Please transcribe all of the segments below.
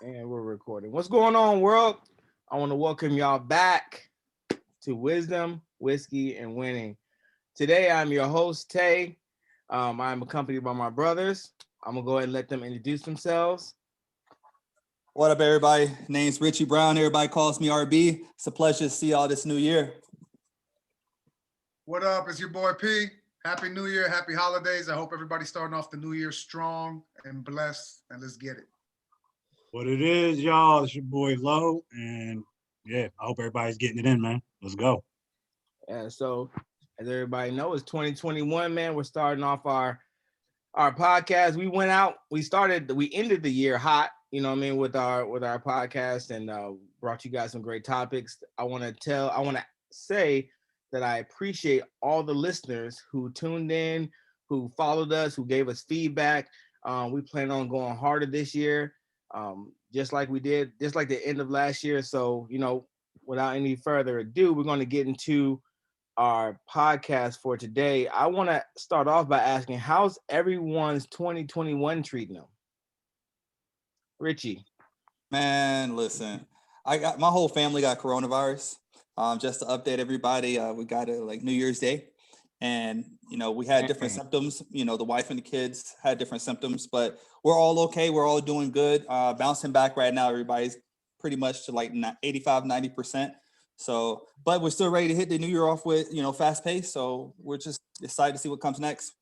And we're recording. What's going on, world? I want to welcome y'all back to Wisdom, Whiskey, and Winning. Today, I'm your host, Tay. I'm accompanied by my brothers. I'm going to go ahead and let them introduce themselves. What up, everybody? Name's Richie Brown. Everybody calls me RB. It's a pleasure to see y'all this new year. What up? It's your boy P. Happy New Year. Happy holidays. I hope everybody's starting off the new year strong and blessed. And let's get it. What it is, y'all, it's your boy Lo, and yeah, I hope everybody's getting it in, man. Let's go. Yeah, so as everybody knows, it's 2021, man. We're starting off our podcast. We went out, we ended the year hot, you know what I mean, with our podcast, and brought you guys some great topics. I want to say that I appreciate all the listeners who tuned in, who followed us, who gave us feedback. We plan on going harder this year. Just like the end of last year. So, without any further ado, we're going to get into our podcast for today. I want to start off by asking, how's everyone's 2021 treating them? Richie. Man, listen, my whole family got coronavirus. Just to update everybody, we got it like New Year's Day. And, we had different symptoms. The wife and the kids had different symptoms, but we're all okay. We're all doing good. Bouncing back right now. Everybody's pretty much to like 85, 90%. So, but we're still ready to hit the new year off with, fast pace. So we're just excited to see what comes next.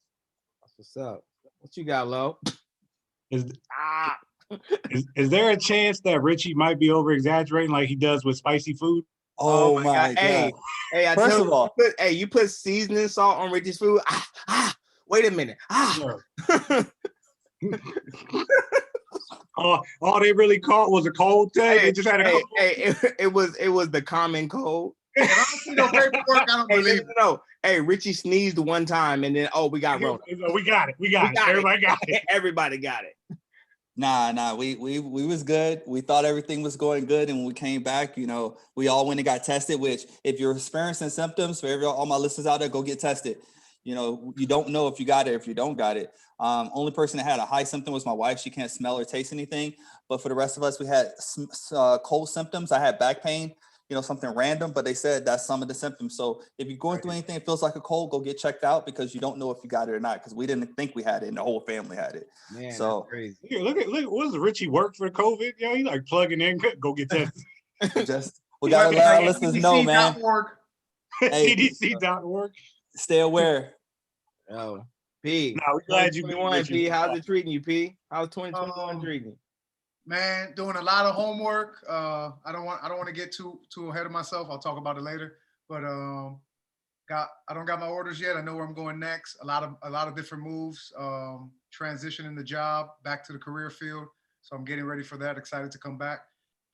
What's up? What you got, Lo? Is there a chance that Richie might be over exaggerating like he does with spicy food? Oh my God. Hey, First of all, you put seasoning salt on Richie's food. Wait a minute. All they really caught was a cold tag. They just had a cold. It was the common cold. I don't see no paperwork. I don't believe it. No. Hey, Richie sneezed one time and then we got Rona. We got it. Everybody got it. Everybody got it. Nah, we was good. We thought everything was going good, and when we came back, we all went and got tested. Which, if you're experiencing symptoms, for all my listeners out there, go get tested. You don't know if you got it, if you don't got it. Only person that had a high symptom was my wife. She can't smell or taste anything. But for the rest of us, we had cold symptoms. I had back pain. Something random, but they said that's some of the symptoms. So if you're going through anything that feels like a cold, go get checked out, because you don't know if you got it or not, because we didn't think we had it and the whole family had it. Man, so that's crazy. Here, look, what does Richie work for COVID? He like plugging in, go get tested. We gotta let our listeners know, man. Hey, CDC.org. Stay aware. Oh, P. No, we're glad you been P. How's it treating you, P? How's 2021 treating you? Man, doing a lot of homework. I don't want to get too ahead of myself. I'll talk about it later. But I don't got my orders yet. I know where I'm going next. A lot of different moves. Transitioning the job back to the career field. So I'm getting ready for that. Excited to come back.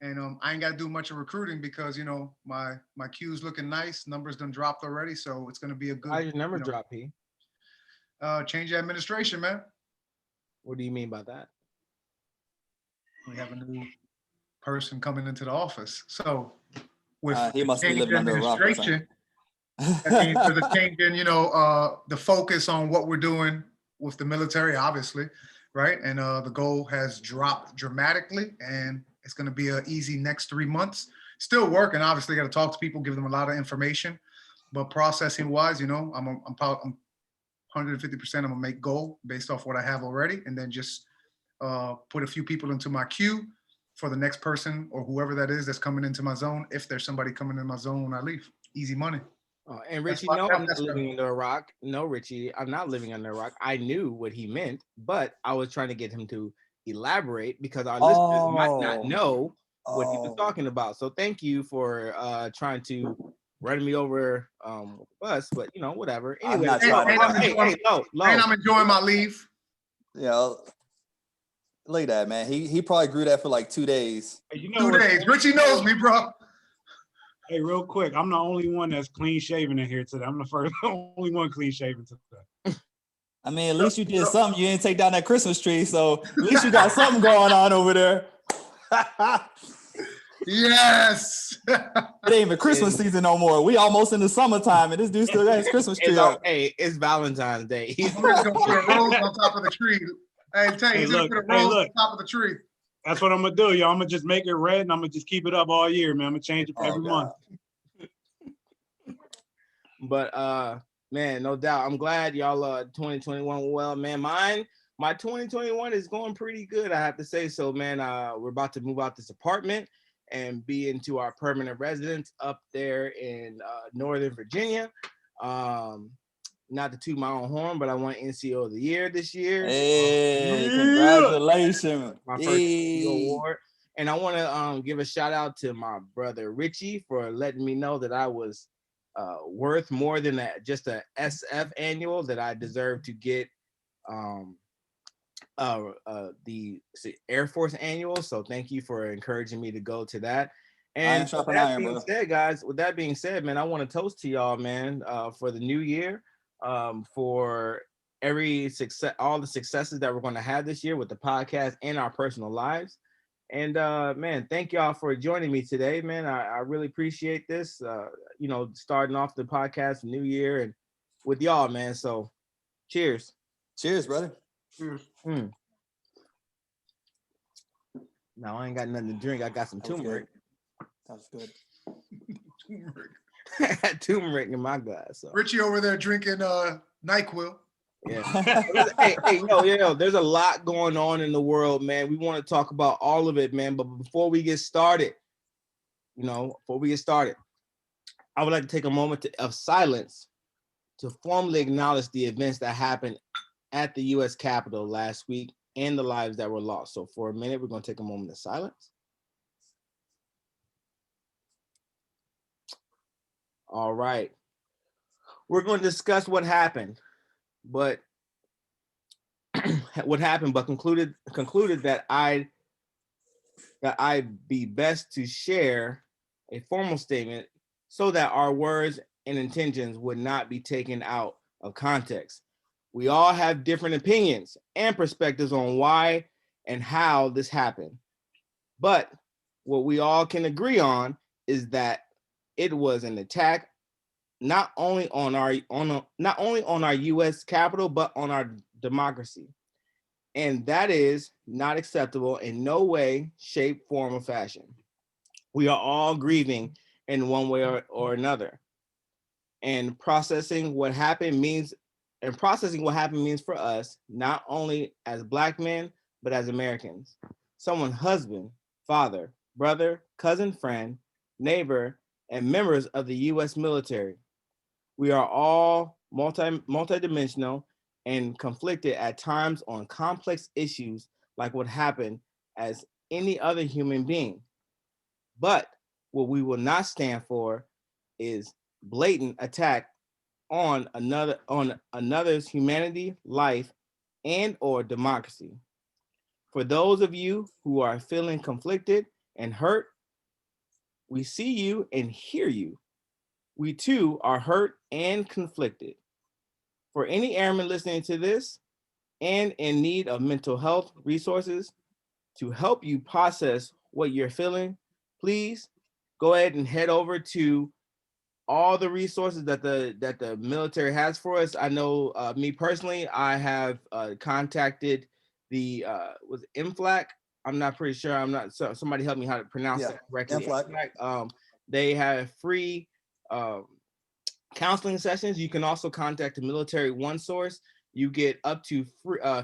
And I ain't got to do much of recruiting because my queue's looking nice. Numbers done dropped already, so it's going to be a good. How's your number drop, P? Change the administration, man. What do you mean by that? We have a new person coming into the office. So with he must be living under a rock. That means there's a change in, the focus on what we're doing with the military, obviously, right? And the goal has dropped dramatically, and it's going to be an easy next 3 months. Still working, obviously, got to talk to people, give them a lot of information, but processing wise, I'm 150%. I'm gonna make goal based off what I have already, and then just put a few people into my queue for the next person or whoever that is that's coming into my zone. If there's somebody coming in my zone when I leave, easy money. And Richie, no, I'm not living under a rock. No, Richie, I'm not living under a rock. I knew what he meant, but I was trying to get him to elaborate because our listeners might not know what he was talking about. So thank you for trying to run me over the bus, but whatever. Anyway, I'm enjoying my leave. Look at that, man. He probably grew that for like 2 days. Hey, 2 days. Richie knows me, bro. Hey, real quick, I'm the only one that's clean shaven in here today. I'm the only one clean shaven today. I mean, at least you did something. You didn't take down that Christmas tree, so at least you got something going on over there. Yes. It ain't even Christmas season no more. We almost in the summertime, and this dude still got his Christmas tree up. Hey, it's Valentine's Day. He's gonna put a rose on top of the tree. Hey, Tay, he's gonna put a rose on top of the tree. That's what I'm gonna do, y'all. I'm gonna just make it red and I'm gonna just keep it up all year, man. I'm gonna change it for every month. But man, no doubt. I'm glad y'all 2021 well, man. My 2021 is going pretty good, I have to say so, man. We're about to move out this apartment and be into our permanent residence up there in Northern Virginia. Not to toot my own horn, but I won NCO of the year this year. Hey, congratulations. My first NCO award. And I want to give a shout out to my brother Richie for letting me know that I was worth more than just a SF annual, that I deserve to get the Air Force annual. So thank you for encouraging me to go to that. And with that being said, guys, with that being said, man, I want to toast to y'all, man, for the new year, for every success, all the successes that we're going to have this year with the podcast and our personal lives. And man, thank y'all for joining me today, man. I really appreciate this. Starting off the podcast, new year, and with y'all, man. So, cheers. Cheers, brother. Cheers. No, I ain't got nothing to drink. I got some turmeric. That's good. Turmeric. I had turmeric in my glass. So. Richie over there drinking NyQuil. Yeah. hey, yo, there's a lot going on in the world, man. We want to talk about all of it, man. But before we get started, I would like to take a moment of silence to formally acknowledge the events that happened at the U.S. Capitol last week and the lives that were lost. So for a minute, we're going to take a moment of silence. All right. We're going to discuss what happened, but concluded that I'd be best to share a formal statement so that our words and intentions would not be taken out of context. We all have different opinions and perspectives on why and how this happened. But what we all can agree on is that it was an attack not only on our US Capitol, but on our democracy. And that is not acceptable in no way, shape, form, or fashion. We are all grieving in one way or another. And processing what happened means for us, not only as Black men, but as Americans. Someone's husband, father, brother, cousin, friend, neighbor, and members of the US military. We are all multidimensional and conflicted at times on complex issues like what happened as any other human being. But what we will not stand for is blatant attack on another's humanity, life, and or democracy. For those of you who are feeling conflicted and hurt, we see you and hear you. We too are hurt and conflicted. For any airman listening to this and in need of mental health resources to help you process what you're feeling, please go ahead and head over to all the resources that the military has for us. I know me personally, I have contacted the was MFLAC. I'm not pretty sure. I'm not. So somebody help me how to pronounce that correctly. MFLAC. They have free counseling sessions. You can also contact the Military One Source. You get up to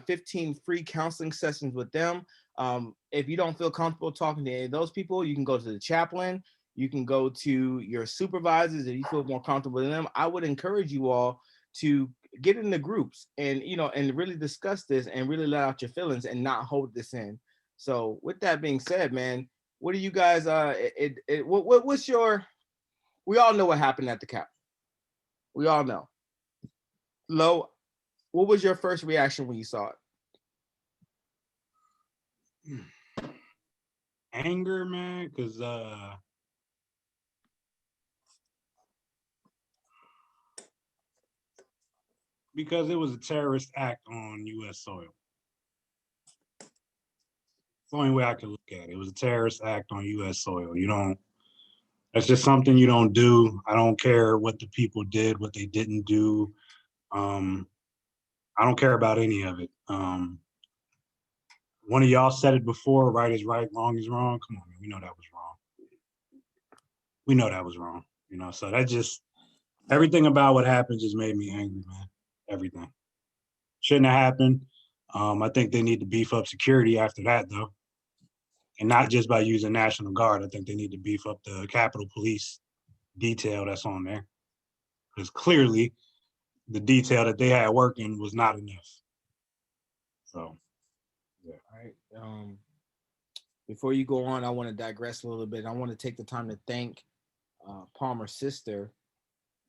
15 free counseling sessions with them. If you don't feel comfortable talking to any of those people, you can go to the chaplain. You can go to your supervisors if you feel more comfortable with them. I would encourage you all to get in the groups and really discuss this and really let out your feelings and not hold this in. So with that being said, man, what do you guys what's your, we all know what happened at the Cap. We all know. Lo, what was your first reaction when you saw it? Anger, man, because it was a terrorist act on U.S. soil. It's the only way I can look at it. It was a terrorist act on U.S. soil. That's just something you don't do. I don't care what the people did, what they didn't do. I don't care about any of it. one of y'all said it before, right is right, wrong is wrong. Come on, man. We know that was wrong. We know that was wrong. You know, so that just, everything about what happened just made me angry, man. Everything. Shouldn't have happened. I think they need to beef up security after that, though. And not just by using National Guard. I think they need to beef up the Capitol Police detail that's on there. Because clearly the detail that they had working was not enough. So, yeah. All right. Before you go on, I want to digress a little bit. I want to take the time to thank Palmer's sister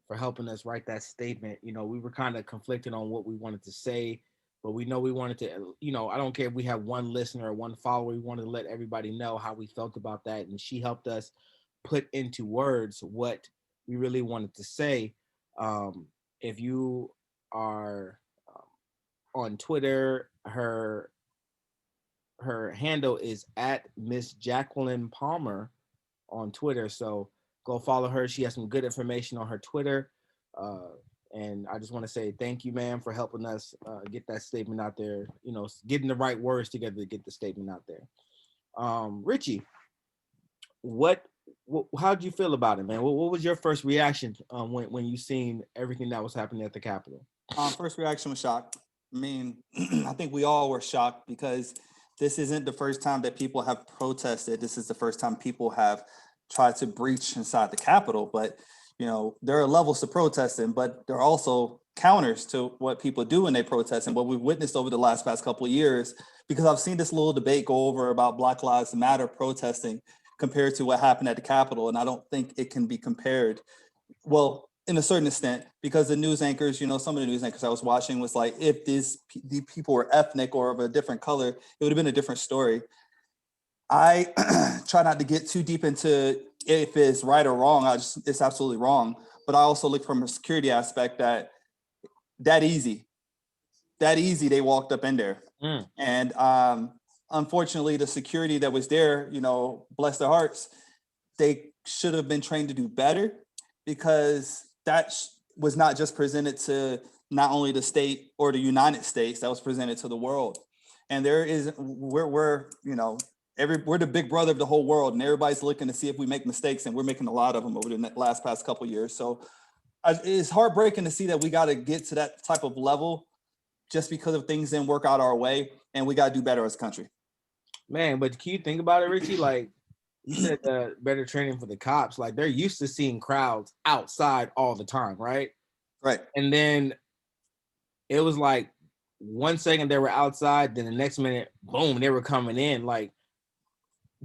for helping us write that statement. You know, we were kind of conflicted on what we wanted to say, but we know we wanted to, you know, I don't care if we have one listener or one follower, we wanted to let everybody know how we felt about that. And she helped us put into words what we really wanted to say. If you are on Twitter, her handle is at Miss Jacqueline Palmer on Twitter. So go follow her. She has some good information on her Twitter. And I just want to say thank you, ma'am, for helping us get that statement out there, you know, getting the right words together to get the statement out there. Richie, how'd you feel about it, man? What was your first reaction when you seen everything that was happening at the Capitol? First reaction was shocked. I mean, I think we all were shocked because this isn't the first time that people have protested. This is the first time people have tried to breach inside the Capitol. But, you know, there are levels to protesting, but there are also counters to what people do when they protest and what we've witnessed over the past couple of years, because I've seen this little debate go over about Black Lives Matter protesting compared to what happened at the Capitol. And I don't think it can be compared. Well, in a certain extent, because the news anchors, you know, some of the news anchors I was watching was like, if the people were ethnic or of a different color, it would have been a different story. I try not to get too deep into if it's right or wrong. It's absolutely wrong. But I also look from a security aspect that easy they walked up in there. And unfortunately, the security that was there, you know, bless their hearts, they should have been trained to do better, because that was not just presented to not only the state or the United States, that was presented to the world. And we're you know, we're the big brother of the whole world, and everybody's looking to see if we make mistakes, and we're making a lot of them over the past couple of years. So it's heartbreaking to see that we got to get to that type of level just because of things didn't work out our way, and we got to do better as a country. Man, but can you think about it, Richie? Like, you said better training for the cops. Like, they're used to seeing crowds outside all the time, right? Right. And then it was like 1 second they were outside, then the next minute, boom, they were coming in. Like,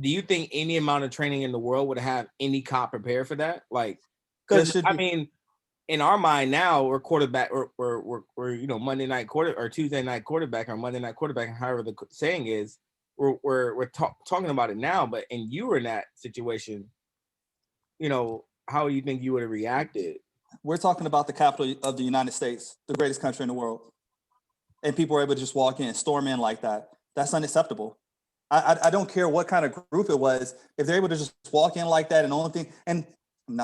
do you think any amount of training in the world would have any cop prepared for that? Like, because I mean, in our mind now, we're quarterback, we're you know, Monday night quarter or Tuesday night quarterback or Monday night quarterback, however the saying is. We're talking about it now, but and you were in that situation, you know, how do you think you would have reacted? We're talking about the capital of the United States, the greatest country in the world, and people were able to just walk in, storm in like that. That's unacceptable. I don't care what kind of group it was. If they're able to just walk in like that, and the only thing, and I'm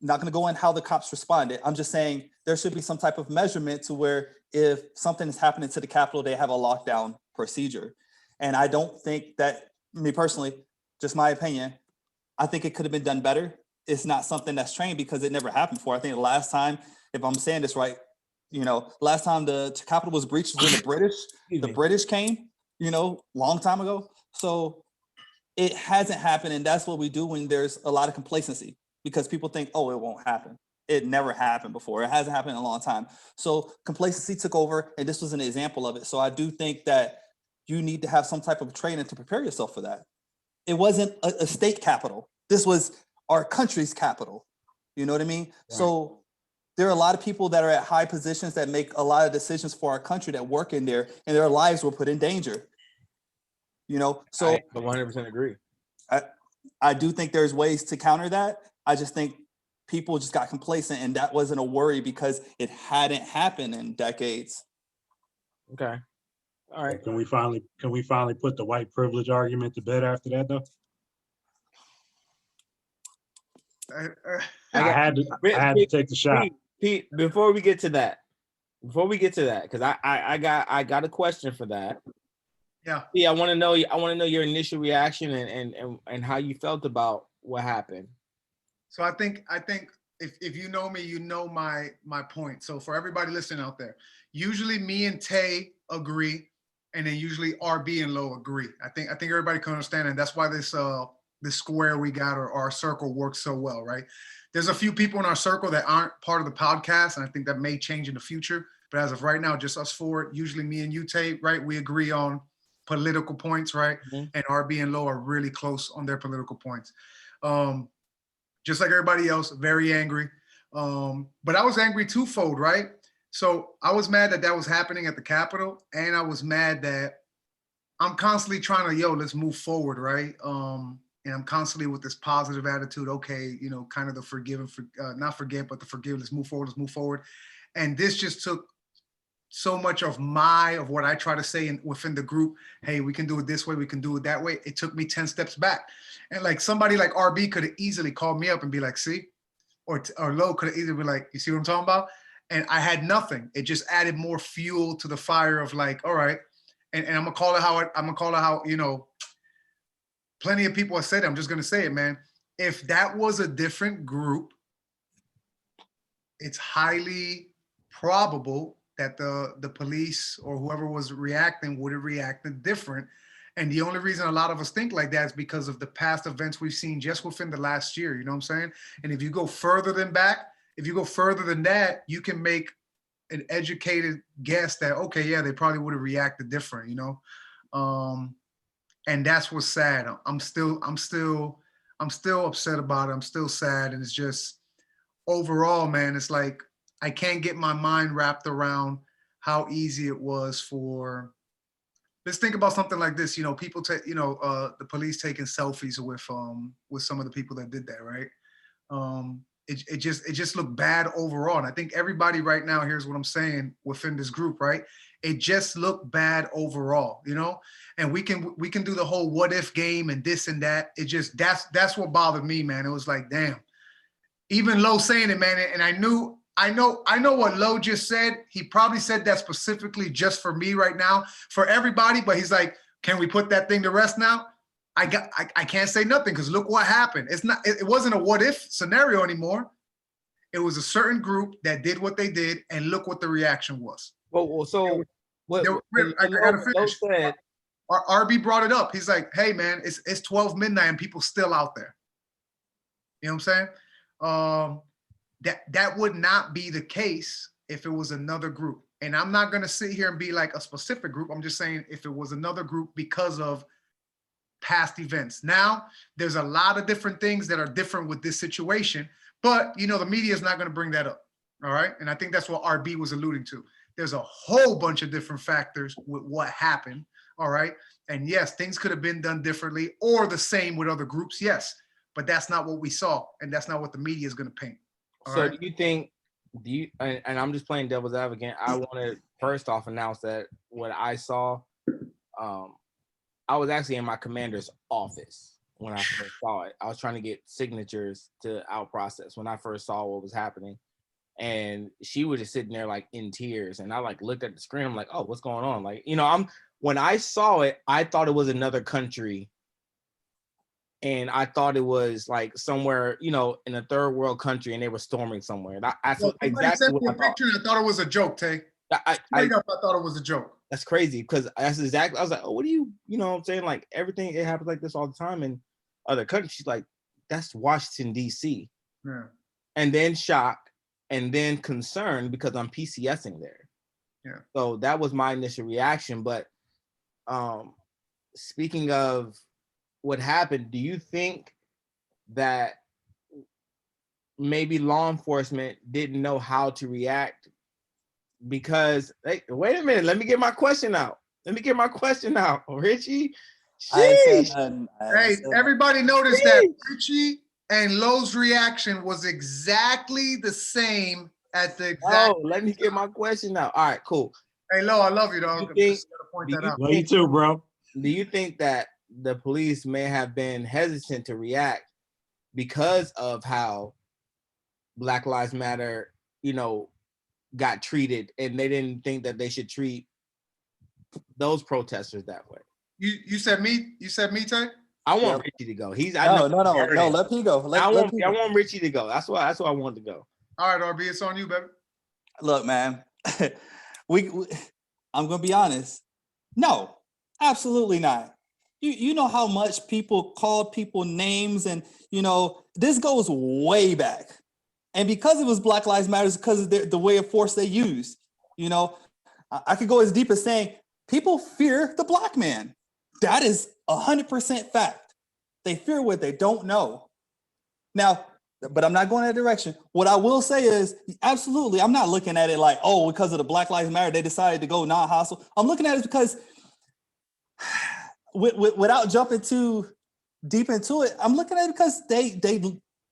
not gonna go in how the cops responded. I'm just saying there should be some type of measurement to where if something is happening to the Capitol, they have a lockdown procedure. And I don't think that, me personally, just my opinion, I think it could have been done better. It's not something that's trained because it never happened before. I think the last time, if I'm saying this right, you know, last time the Capitol was breached was when the British came, you know, long time ago. So it hasn't happened. And that's what we do when there's a lot of complacency, because people think, oh, it won't happen. It never happened before. It hasn't happened in a long time. So complacency took over, and this was an example of it. So I do think that you need to have some type of training to prepare yourself for that. It wasn't a state capital. This was our country's capital. You know what I mean? Right. So there are a lot of people that are at high positions that make a lot of decisions for our country that work in there, and their lives were put in danger. You know, so I 100% agree. I do think there's ways to counter that. I just think people just got complacent, and that wasn't a worry because it hadn't happened in decades. Okay. All right. Can we finally put the white privilege argument to bed after that, though? I had to take the shot. Pete, before we get to that, because I got a question for that. Yeah, I want to know. I want to know your initial reaction and how you felt about what happened. So I think if you know me, you know my point. So for everybody listening out there, usually me and Tay agree, and then usually RB and Lo agree. I think everybody can understand, and that's why this square we got, or our circle, works so well, right? There's a few people in our circle that aren't part of the podcast, and I think that may change in the future. But as of right now, just us four, usually me and you, Tay, right? We agree on political points, right? Mm-hmm. And RB and Lo are really close on their political points. Just like everybody else, very angry. But I was angry twofold, right? So I was mad that was happening at the Capitol, and I was mad that I'm constantly trying to, let's move forward, right? And I'm constantly with this positive attitude. Okay, kind of the forgive and not forget, but the forgive. Let's move forward. Let's move forward. And this just took so much of what I try to say within the group. Hey, we can do it this way. We can do it that way. It took me 10 steps back. And like somebody like RB could have easily called me up and be like, see, or Lo could have easily been like, you see what I'm talking about? And I had nothing. It just added more fuel to the fire of like, all right. And I'm gonna call it how plenty of people have said it. I'm just gonna say it, man. If that was a different group, it's highly probable that the police or whoever was reacting would have reacted different. And the only reason a lot of us think like that is because of the past events we've seen just within the last year, you know what I'm saying? And if you go further than that, you can make an educated guess that, okay, yeah, they probably would have reacted different, and that's what's sad. I'm still upset about it. I'm still sad. And it's just, overall, man, it's like, I can't get my mind wrapped around how easy it was for, let's think about something like this. People take, the police taking selfies with some of the people that did that, right? It just looked bad overall. And I think everybody right now, here's what I'm saying within this group, right? It just looked bad overall, and we can do the whole what if game and this and that. It just, that's what bothered me, man. It was like, damn, even Lo saying it, man. And I know what Lo just said. He probably said that specifically just for me right now, for everybody. But he's like, can we put that thing to rest now? I can't say nothing because look what happened. It wasn't a what if scenario anymore. It was a certain group that did what they did, and look what the reaction was. Well, so what I gotta finish. Said, RB brought it up. He's like, hey man, it's 12 midnight and people still out there. You know what I'm saying? That would not be the case if it was another group. And I'm not gonna sit here and be like a specific group. I'm just saying if it was another group because of past events. Now, there's a lot of different things that are different with this situation, but the media is not gonna bring that up. All right. And I think that's what RB was alluding to. There's a whole bunch of different factors with what happened. All right. And yes, things could have been done differently or the same with other groups. Yes. But that's not what we saw. And that's not what the media is going to paint. So right? Do you, and I'm just playing devil's advocate. I want to first off announce that what I saw, I was actually in my commander's office when I first saw it. I was trying to get signatures to out process when I first saw what was happening. And she was just sitting there like in tears. And I like looked at the screen. I'm like, oh, what's going on? Like, when I saw it, I thought it was another country. And I thought it was like somewhere, in a third world country, and they were storming somewhere. That's exactly what I thought. I thought it was a joke, Tay. I thought it was a joke. That's crazy because that's exactly. I was like, oh, what do you know what I'm saying? Like everything, it happens like this all the time in other countries. She's like, that's Washington D.C. Yeah. And then shock, and then concerned because I'm PCSing there. Yeah. So that was my initial reaction. But speaking of what happened, do you think that maybe law enforcement didn't know how to react? Because wait a minute, let me get my question out. Richie. Hey, everybody noticed that Richie and Lo's reaction was exactly the same at the exact. Oh, let me get my question out. All right, cool. Hey, Lo, I love you, dog. Love you too, bro. Do you think that the police may have been hesitant to react because of how Black Lives Matter, got treated, and they didn't think that they should treat those protesters that way? You said me? You said me, Tay? I want Yep. Richie to go. I know No. burning. Let P go. I Let P go. want Richie to go. That's why I want to go. All right, RB, it's on you, baby. Look, man, we I'm gonna be honest. No, absolutely not. You know how much people call people names, and this goes way back. And because it was Black Lives Matter, because of the way of force they used. I could go as deep as saying people fear the black man. That is 100% fact. They fear what they don't know. Now, but I'm not going that direction. What I will say is, absolutely, I'm not looking at it like, oh, because of the Black Lives Matter, they decided to go non-hostile. I'm looking at it because without jumping too deep into it, I'm looking at it because they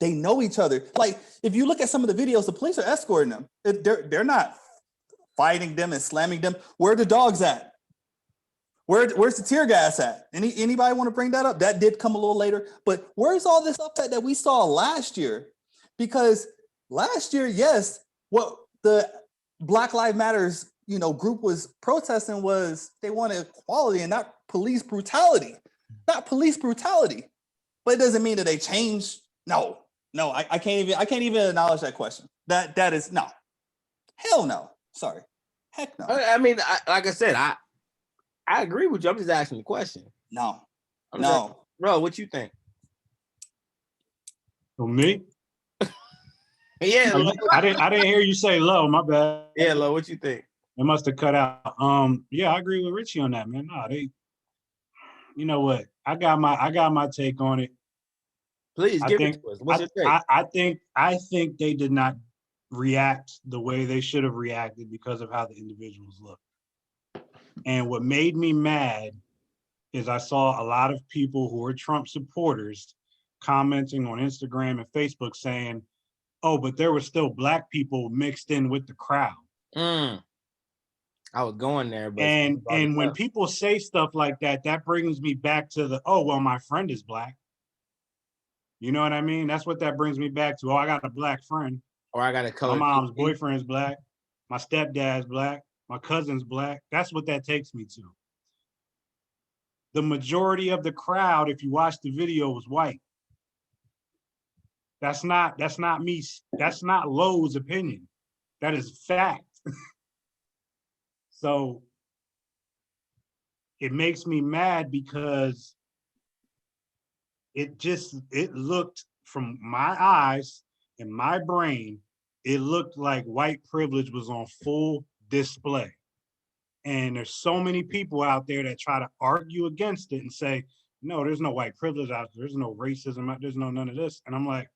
know each other. Like, if you look at some of the videos, the police are escorting them. They're not fighting them and slamming them. Where are the dogs at? Where's the tear gas at? Anybody want to bring that up? That did come a little later, but where's all this up that we saw last year? Because last year, yes, what the Black Lives Matters group was protesting was they wanted equality and not police brutality. Not police brutality. But it doesn't mean that they changed. No, I can't even acknowledge that question. That is no. Hell no. Sorry. Heck no. I mean, like I said, I agree with you. I'm just asking the question. No. Bro, what you think? For me? Yeah, I didn't hear you say low. My bad. Yeah, Lo, what you think? It must have cut out. Yeah, I agree with Richie on that, man. No, you know what? I got my take on it. Please give it to us. What's your take? I think they did not react the way they should have reacted because of how the individuals look. And what made me mad is I saw a lot of people who are Trump supporters commenting on Instagram and Facebook saying, oh, but there were still black people mixed in with the crowd. I was going there, but and when people say stuff like that, that brings me back to well, my friend is black. You know what I mean? That's what that brings me back to. Oh, I got a black friend. Or I got a color. My mom's boyfriend's black. My stepdad's black. My cousin's black. That's what that takes me to. The majority of the crowd, if you watch the video, was white. That's not me. That's not Lowe's opinion. That is fact. So it makes me mad because it looked, from my eyes and my brain, it looked like white privilege was on full display. And there's so many people out there that try to argue against it and say, no, there's no white privilege out there. There's no racism. There's no none of this. And I'm like,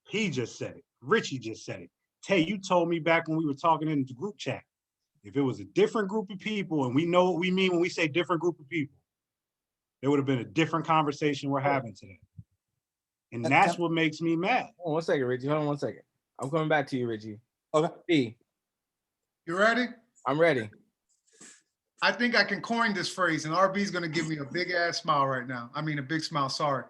he just said it. Richie just said it. Tay, you told me back when we were talking in the group chat, if it was a different group of people, and we know what we mean when we say different group of people, there would have been a different conversation we're having today. And that's what makes me mad. Hold on 1 second, Richie. Hold on 1 second. I'm coming back to you, Richie. Okay. B. You ready? I'm ready. I think I can coin this phrase, and RB's going to give me a big ass smile right now. I mean, a big smile, sorry.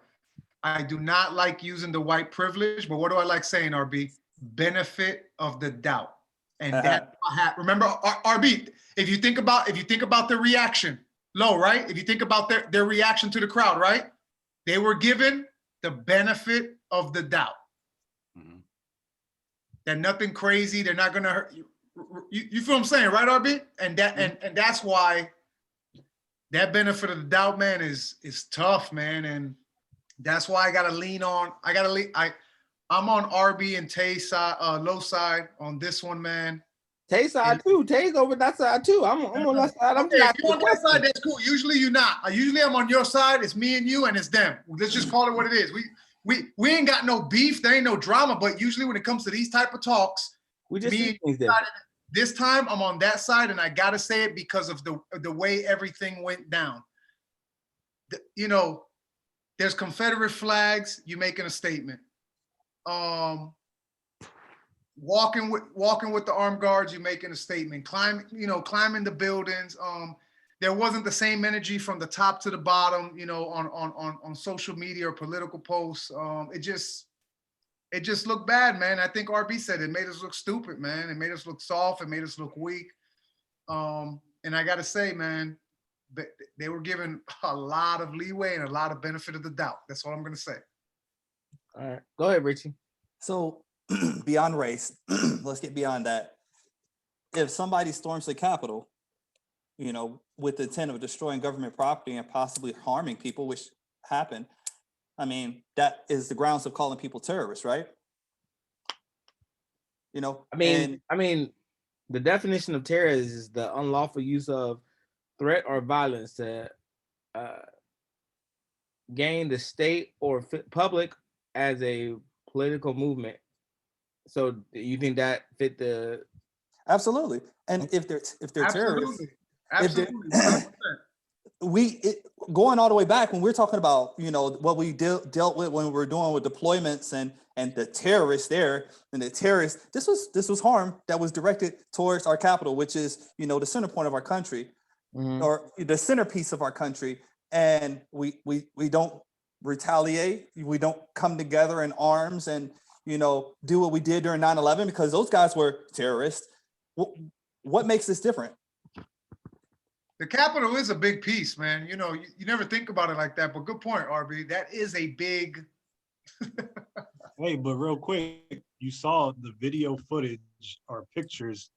I do not like using the white privilege, but what do I like saying, RB? Benefit of the doubt. And that remember, RB, if you think about the reaction, Low, right? If you think about their reaction to the crowd, right? They were given the benefit of the doubt. Mm-hmm. That nothing crazy, they're not gonna hurt you. You feel what I'm saying, right, RB? And that and that's why that benefit of the doubt, man, is tough, man. And that's why I gotta lean on. I'm on RB and Tay's side, Low side on this one, man. Tay side too. Tay's over that side too. I'm on that side. Okay, if you're on that side, that's cool. Usually you're not. Usually I'm on your side. It's me and you, and it's them. Let's just call it what it is. We ain't got no beef. There ain't no drama. But usually when it comes to these type of talks, we just me and this time I'm on that side, and I gotta say it because of the way everything went down. There's Confederate flags. You making a statement. Walking with the armed guards, you're making a statement. Climbing the buildings. There wasn't the same energy from the top to the bottom, on social media or political posts. It just looked bad, man. I think RB said it made us look stupid, man. It made us look soft. It made us look weak. And I gotta say, man, they were given a lot of leeway and a lot of benefit of the doubt. That's all I'm going to say. All right, go ahead, Richie. So beyond race, let's get beyond that. If somebody storms the Capitol, with the intent of destroying government property and possibly harming people, which happened, I mean, that is the grounds of calling people terrorists, right? I mean, the definition of terror is the unlawful use of threat or violence to gain the state or public as a political movement. So you think that fit the? Absolutely. And if they're terrorists, Absolutely. Going all the way back when we're talking about what we dealt with when we were doing with deployments and the terrorists there, and the terrorists, this was harm that was directed towards our capital, which is the center point of our country, or the centerpiece of our country, and we don't retaliate, we don't come together in arms and do what we did during 9/11 because those guys were terrorists. What makes this different? The Capitol is a big piece, man. You never think about it like that, but good point, RB. That is a big. Hey, but real quick, you saw the video footage or pictures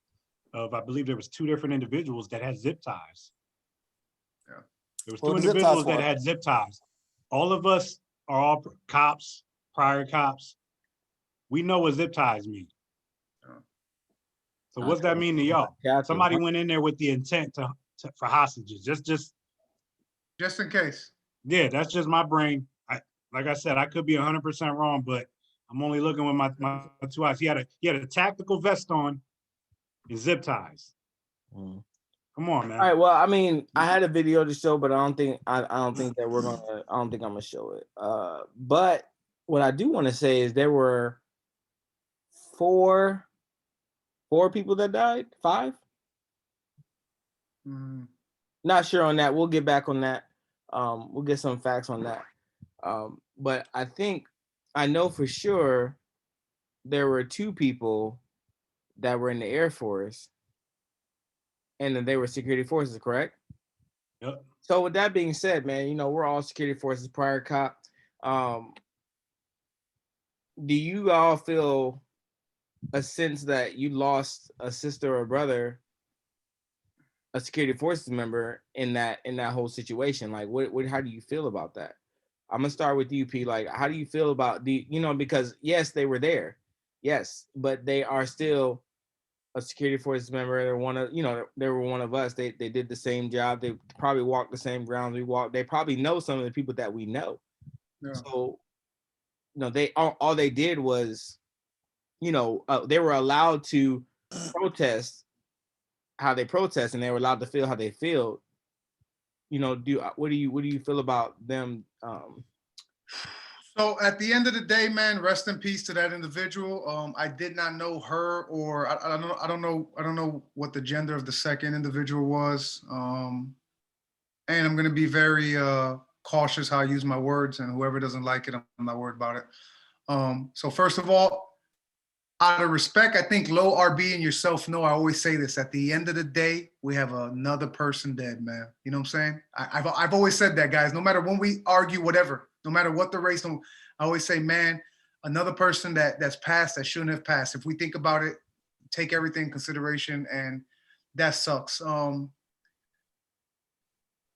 of, I believe there was 2 different individuals that had zip ties. Yeah. There was 2 individuals that had zip ties. All of us are all cops, prior cops. We know what zip ties mean. So what's that mean to y'all? Somebody went in there with the intent for hostages, just in case. Yeah, that's just my brain. Like I said, I could be 100% wrong, but I'm only looking with my 2 eyes. He had a tactical vest on and zip ties. Come on, man. All right. Well, I mean, I had a video to show, but I don't think that we're gonna. I don't think I'm gonna show it. But what I do want to say is there were 4 people that died. 5. Not sure on that. We'll get back on that. We'll get some facts on that. But I know for sure there were 2 people that were in the Air Force and then they were security forces, correct? Yep. So with that being said, man, we're all security forces, prior cop. Do you all feel a sense that you lost a sister or brother, a security forces member in that whole situation? Like, how do you feel about that? I'm gonna start with you, P. Like, how do you feel about because yes, they were there, yes, but they are still a security forces member. They're they were one of us. They did the same job. They probably walked the same grounds we walked. They probably know some of the people that we know. Yeah. So, they all they did was, they were allowed to protest how they protest, and they were allowed to feel how they feel. What do you feel about them? So at the end of the day, man, rest in peace to that individual. I did not know her, or I don't know what the gender of the second individual was. And I'm going to be very cautious how I use my words, and whoever doesn't like it, I'm not worried about it. So first of all, out of respect, I think Low, RB, and yourself know I always say this. At the end of the day, we have another person dead, man. You know what I'm saying? I've always said that, guys. No matter when we argue, whatever, no matter what the race, I always say, man, another person that's passed that shouldn't have passed. If we think about it, take everything in consideration, and that sucks.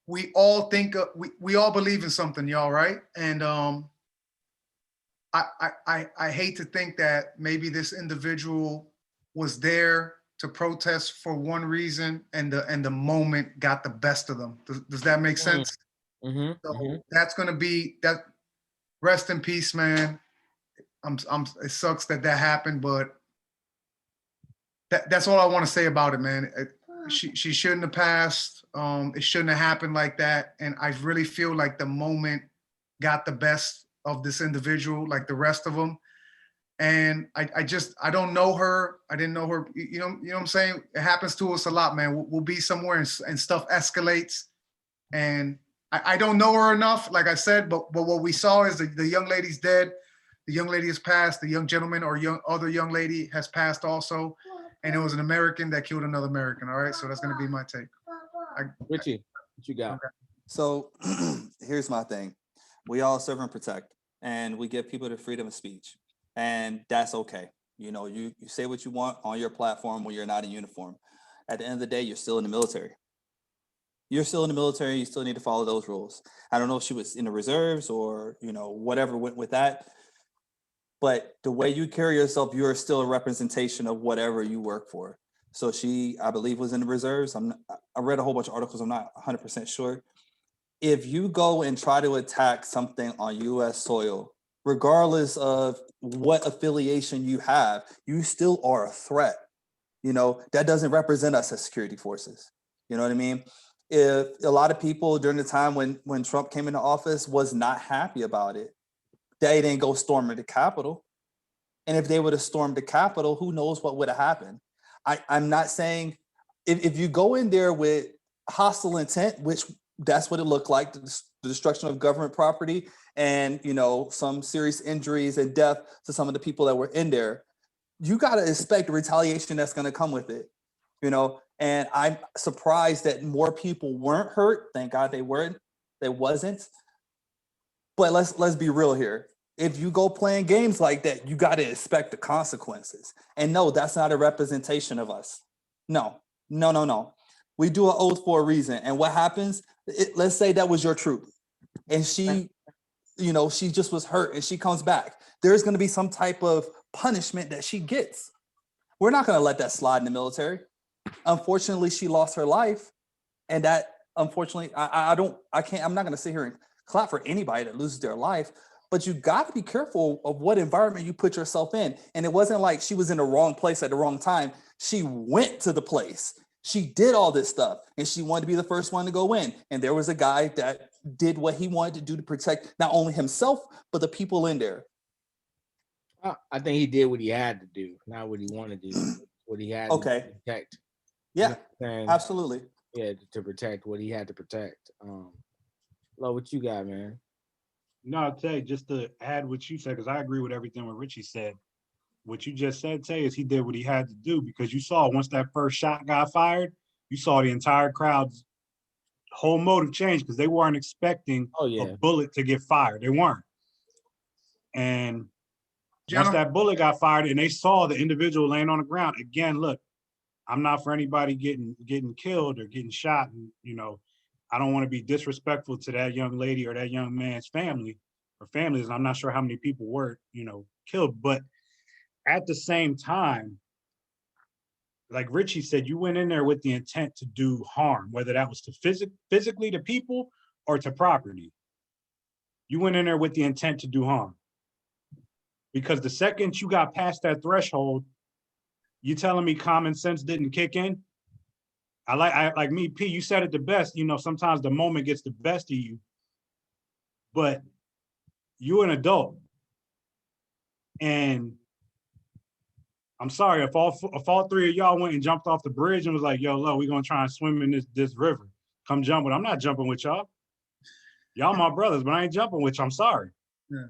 We all think we all believe in something, y'all, right? And I hate to think that maybe this individual was there to protest for one reason, and the moment got the best of them. Does that make sense? Mm-hmm. So that's gonna be that. Rest in peace, man. It sucks that happened, but that's all I want to say about it, man. She shouldn't have passed. It shouldn't have happened like that. And I really feel like the moment got the best of this individual, like the rest of them. And I don't know her. I didn't know her. You know what I'm saying? It happens to us a lot, man. We'll be somewhere and stuff escalates. And I don't know her enough, like I said, but what we saw is the young lady's dead. The young lady has passed. The young gentleman or other young lady has passed also. And it was an American that killed another American. All right. So that's going to be my take. Richie. What you got? Okay. So here's my thing. We all serve and protect, and we give people the freedom of speech. And that's okay. You know, you say what you want on your platform when you're not in uniform. At the end of the day, you're still in the military. You're still in the military, you still need to follow those rules. I don't know if she was in the reserves or, you know, whatever went with that. But the way you carry yourself, you're still a representation of whatever you work for. So she, I believe, was in the reserves. I read a whole bunch of articles. I'm not 100% sure. If you go and try to attack something on U.S. soil, regardless of what affiliation you have, you still are a threat. You know, that doesn't represent us as security forces. You know what I mean? If a lot of people during the time when Trump came into office was not happy about it, they didn't go storming the Capitol. And if they would have stormed the Capitol, who knows what would have happened? I'm not saying if you go in there with hostile intent, which that's what it looked like, the destruction of government property and, you know, some serious injuries and death to some of the people that were in there, you got to expect retaliation that's going to come with it, you know. And I'm surprised that more people weren't hurt. Thank God they weren't. They wasn't. But let's be real here. If you go playing games like that, you got to expect the consequences. And no, that's not a representation of us. No. We do an oath for a reason. And what happens? Let's say that was your troop, and she, you know, she just was hurt, and she comes back. There's going to be some type of punishment that she gets. We're not going to let that slide in the military. Unfortunately, she lost her life, and that unfortunately, I'm not going to sit here and clap for anybody that loses their life, but you got to be careful of what environment you put yourself in. And it wasn't like she was in the wrong place at the wrong time. She went to the place. She did all this stuff, and she wanted to be the first one to go in. And there was a guy that did what he wanted to do to protect not only himself, but the people in there. I think he did what he had to do, not what he wanted to do. What he had Okay. to protect. Yeah, And absolutely. yeah, to protect what he had to protect. Lo, what you got, man? No, Tay, just to add what you said, because I agree with everything what Richie said. What you just said, Tay, is he did what he had to do, because you saw once that first shot got fired, you saw the entire crowd's whole motive change, because they weren't expecting a bullet to get fired. They weren't. And once that bullet got fired and they saw the individual laying on the ground, again, look, I'm not for anybody getting killed or getting shot. And, you know, I don't want to be disrespectful to that young lady or that young man's family or families. I'm not sure how many people were, you know, killed. But at the same time, like Richie said, you went in there with the intent to do harm, whether that was to physically to people or to property. You went in there with the intent to do harm. Because the second you got past that threshold, you telling me common sense didn't kick in? I like me, P, you said it the best. You know, sometimes the moment gets the best of you, but you're an adult. And I'm sorry, if all three of y'all went and jumped off the bridge and was like, yo, Lo, we're gonna try and swim in this river. Come jump with. I'm not jumping with y'all. Y'all my brothers, but I ain't jumping with you. I'm sorry. Yeah.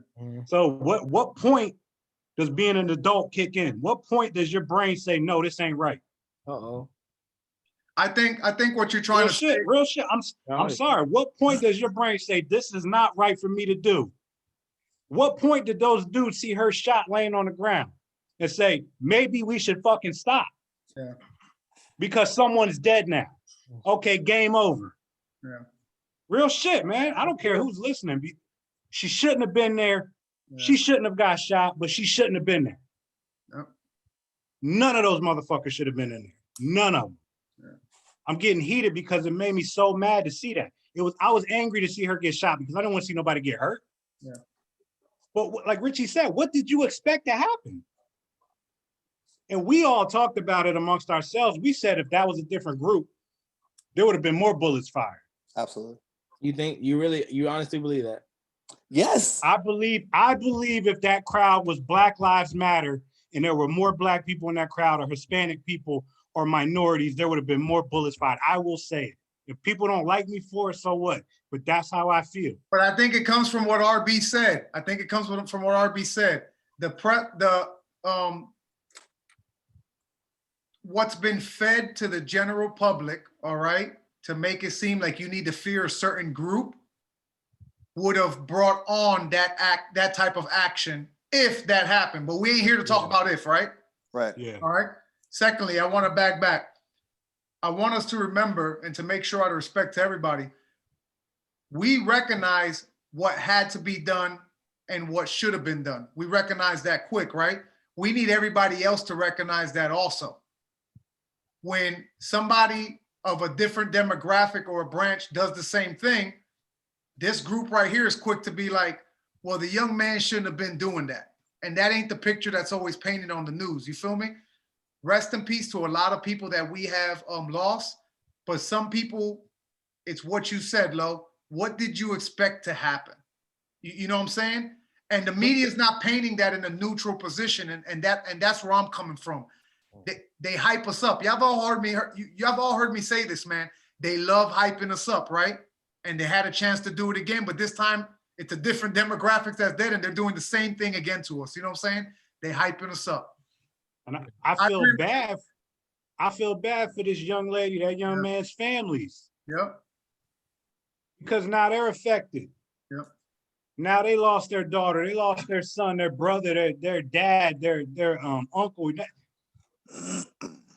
So what point does being an adult kick in? What point does your brain say, no, this ain't right? Uh-oh. I think what you're trying to say. Real shit. I'm sorry. What point does your brain say this is not right for me to do? What point did those dudes see her shot laying on the ground and say, maybe we should fucking stop? Yeah. Because someone's dead now. Okay, game over. Yeah. Real shit, man. I don't care who's listening. She shouldn't have been there. Yeah. She shouldn't have got shot, but she shouldn't have been there. Yep. None of those motherfuckers should have been in there. None of them. Yeah. I'm getting heated because it made me so mad to see that. I was angry to see her get shot because I didn't want to see nobody get hurt. Yeah. But like Richie said, what did you expect to happen? And we all talked about it amongst ourselves. We said if that was a different group, there would have been more bullets fired. Absolutely. You think you honestly believe that? Yes. I believe if that crowd was Black Lives Matter and there were more Black people in that crowd or Hispanic people or minorities, there would have been more bullets fired. I will say it. If people don't like me for it, so what? But that's how I feel. But I think it comes from what RB said. From what RB said. What's been fed to the general public, all right, to make it seem like you need to fear a certain group would have brought on that type of action if that happened. But we ain't here to talk about if, right? Right. Yeah. All right. Secondly, I want to back. I want us to remember and to make sure out of respect to everybody, we recognize what had to be done and what should have been done. We recognize that quick, right? We need everybody else to recognize that also. When somebody of a different demographic or a branch does the same thing, this group right here is quick to be like, well, the young man shouldn't have been doing that. And that ain't the picture that's always painted on the news. You feel me? Rest in peace to a lot of people that we have lost. But some people, it's what you said, Lo. What did you expect to happen? You know what I'm saying? And the media is not painting that in a neutral position. And that's where I'm coming from. They hype us up. Y'all have all heard me say this, man. They love hyping us up, right? And they had a chance to do it again, but this time it's a different demographic that's dead, and they're doing the same thing again to us. You know what I'm saying? They hyping us up. And I feel bad. I feel bad for this young lady, that young man's families. Yep. Because now they're affected. Yep. Now they lost their daughter, they lost their son, their brother, their dad, their uncle.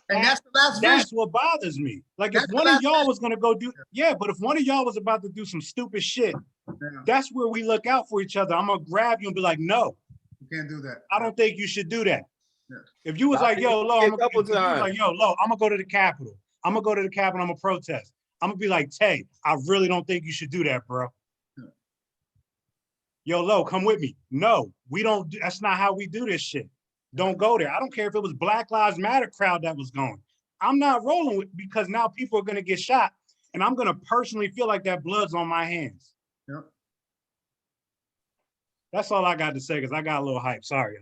And that's the last vision. That's what bothers me. Like if one of y'all was gonna go do, but if one of y'all was about to do some stupid shit, that's where we look out for each other. I'm gonna grab you and be like, no, you can't do that. I don't think you should do that. Yeah. If you was like, yo, Lo, I'm gonna go to the Capitol. I'm gonna go to the Capitol, I'm gonna protest. I'm gonna be like, Tay, I really don't think you should do that, bro. Yeah. Yo, Lo, come with me. No, we don't. That's not how we do this shit. Don't go there. I don't care if it was Black Lives Matter crowd that was going. I'm not rolling with, because now people are going to get shot and I'm going to personally feel like that blood's on my hands. Yep. That's all I got to say because I got a little hype. Sorry.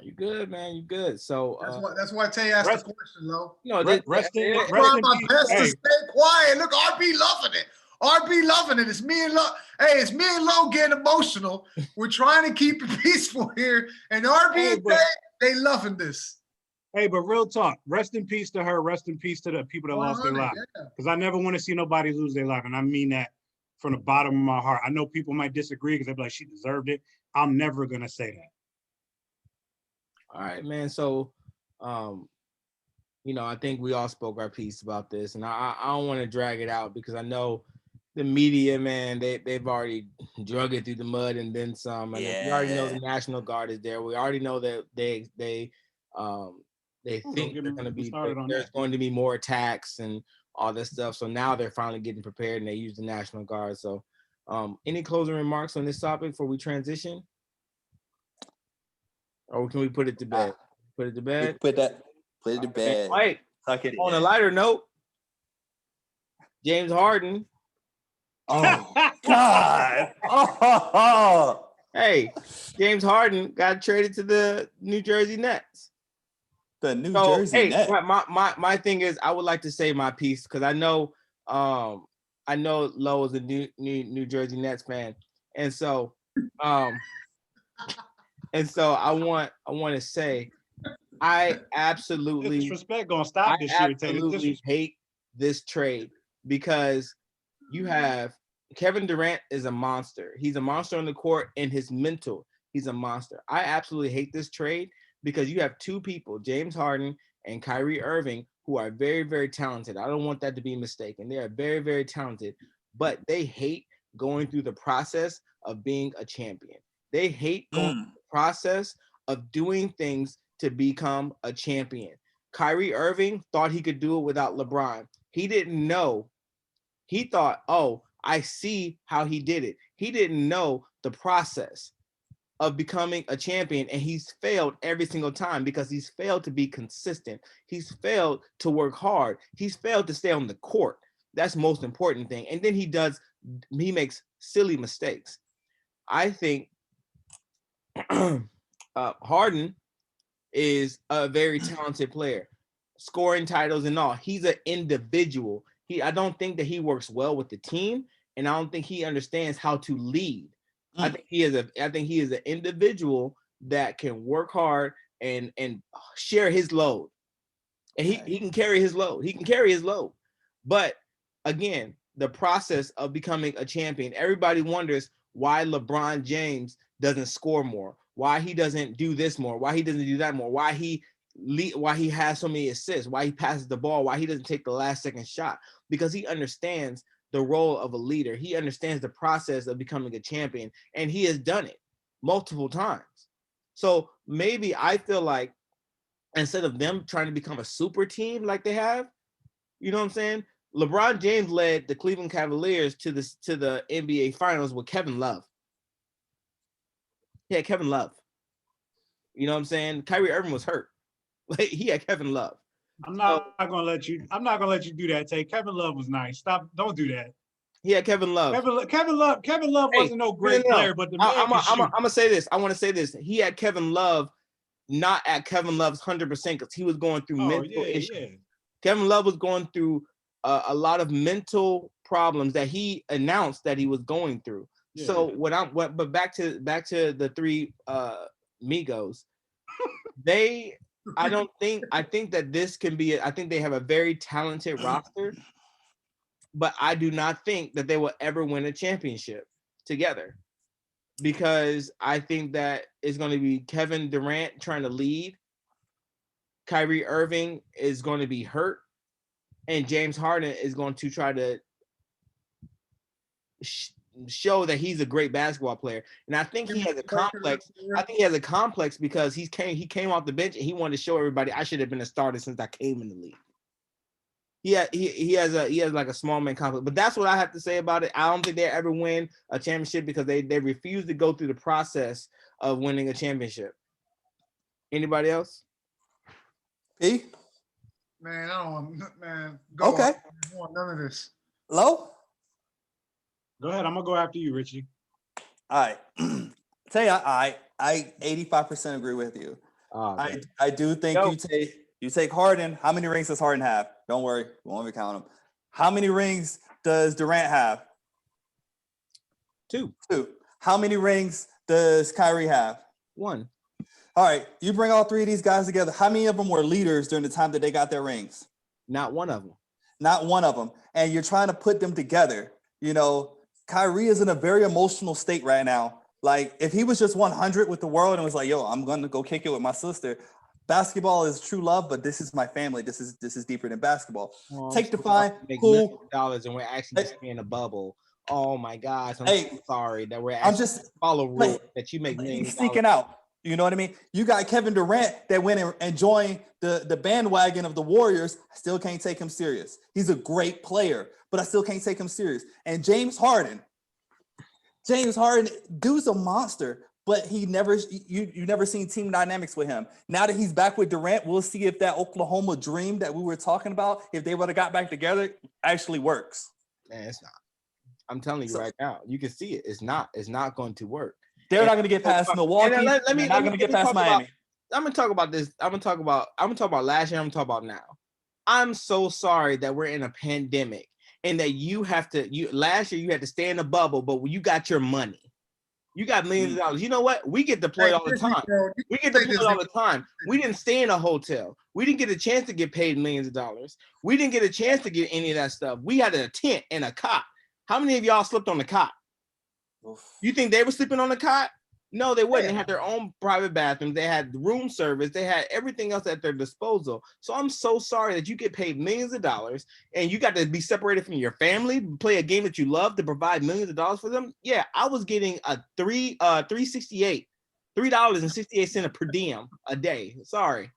You good, man. You good. So that's why Tay asked the question, Lo. No, rest in I'm trying my best to stay quiet. Look, RB loving it. RB loving it. It's me and Lo. Hey, it's me and Lo getting emotional. We're trying to keep it peaceful here. And RB and Tay, they loving this. Hey, but real talk, rest in peace to her. Rest in peace to the people that lost their life. Because I never want to see nobody lose their life. And I mean that from the bottom of my heart. I know people might disagree because they're like, she deserved it. I'm never going to say that. All right, man. So, I think we all spoke our piece about this. And I don't want to drag it out because I know the media, man, they've already drug it through the mud and then some. And we already know the National Guard is there. We already know that they think they're going to be there's going to be more attacks and all this stuff. So now they're finally getting prepared and they use the National Guard. So any closing remarks on this topic before we transition? Or can we put it to bed? Put it to bed? Put it to bed. Wait, on a lighter note, James Harden. Oh, God. Oh. Hey, James Harden got traded to the New Jersey Nets. The New Jersey Nets. My thing is, I would like to say my piece because I know Lo is a New Jersey Nets fan, and so I want to say I absolutely disrespect gonna stop this year. Absolutely hate this trade because you have Kevin Durant is a monster. He's a monster on the court and his mental. He's a monster. I absolutely hate this trade because you have two people, James Harden and Kyrie Irving, who are very, very talented. I don't want that to be mistaken. They are very, very talented, but they hate going through the process of being a champion. They hate going through the process of doing things to become a champion. Kyrie Irving thought he could do it without LeBron. He didn't know. He thought, oh, I see how he did it. He didn't know the process of becoming a champion, and he's failed every single time because he's failed to be consistent. He's failed to work hard. He's failed to stay on the court. That's the most important thing. And then he makes silly mistakes. I think Harden is a very talented player, scoring titles and all. He's an individual. I don't think that he works well with the team, and I don't think he understands how to lead. I think he is an individual that can work hard and share his load. And he can carry his load. He can carry his load. But again, the process of becoming a champion. Everybody wonders why LeBron James doesn't score more, why he doesn't do this more, why he doesn't do that more, why he has so many assists, why he passes the ball, why he doesn't take the last second shot, because he understands the role of a leader. He understands the process of becoming a champion, and he has done it multiple times. So maybe I feel like instead of them trying to become a super team like they have, you know what I'm saying? LeBron James led the Cleveland Cavaliers to the NBA Finals with Kevin Love. He had Kevin Love. You know what I'm saying? Kyrie Irving was hurt. Like, he had Kevin Love. I'm not gonna let you do that, Tay. Kevin Love was nice. Stop, don't do that. He had Kevin Love. Kevin Love wasn't no great player, but the man I'm gonna say this. I want to say this. He had Kevin Love not at Kevin Love's 100% because he was going through mental issues. Yeah. Kevin Love was going through a lot of mental problems that he announced that he was going through. Yeah. So but back to the three Migos, I think that this can be, I think they have a very talented roster, but I do not think that they will ever win a championship together, because I think that it's going to be Kevin Durant trying to lead, Kyrie Irving is going to be hurt, and James Harden is going to try to show that he's a great basketball player. And I think he has a complex. I think he has a complex because he came off the bench and he wanted to show everybody, I should have been a starter since I came in the league. He has like a small man complex. But that's what I have to say about it. I don't think they ever win a championship because they refuse to go through the process of winning a championship. Anybody else? Man, I don't want, man. Go okay. On. I don't want none of this. Low? Go ahead. I'm gonna go after you, Richie. All right. Tay, I 85% agree with you. I do think you take Harden. How many rings does Harden have? Don't worry, we won't even count them. How many rings does Durant have? 2. How many rings does Kyrie have? 1. All right, you bring all three of these guys together. How many of them were leaders during the time that they got their rings? Not one of them. Not one of them. And you're trying to put them together. You know, Kyrie is in a very emotional state right now. Like, if he was just 100 with the world and was like, yo, I'm going to go kick it with my sister. Basketball is true love, but this is my family. This is deeper than basketball. Take the fine who $1 and we're actually just in a bubble. Oh my gosh, I'm so sorry that we're actually follow rules that you make millions sneaking out. You know what I mean? You got Kevin Durant that went and joined the bandwagon of the Warriors. I still can't take him serious. He's a great player, but I still can't take him serious. And James Harden, dude's a monster, but you never seen team dynamics with him. Now that he's back with Durant, we'll see if that Oklahoma dream that we were talking about, if they would have got back together, actually works. Man, it's not. I'm telling you right now, you can see it. It's not going to work. They're not going to get past Milwaukee. They're not going to get past Miami. I'm going to talk about this. I'm going to talk about last year. I'm going to talk about now. I'm so sorry that we're in a pandemic and that last year you had to stay in a bubble, but you got your money. You got millions of dollars. You know what? We get deployed all the time. We get deployed all the time. We didn't stay in a hotel. We didn't get a chance to get paid millions of dollars. We didn't get a chance to get any of that stuff. We had a tent and a cot. How many of y'all slept on the cot? You think they were sleeping on the cot? No, they wouldn't. They had their own private bathrooms. They had room service. They had everything else at their disposal. So I'm so sorry that you get paid millions of dollars and you got to be separated from your family, play a game that you love to provide millions of dollars for them. Yeah, I was getting a $3.68 per diem a day. Sorry.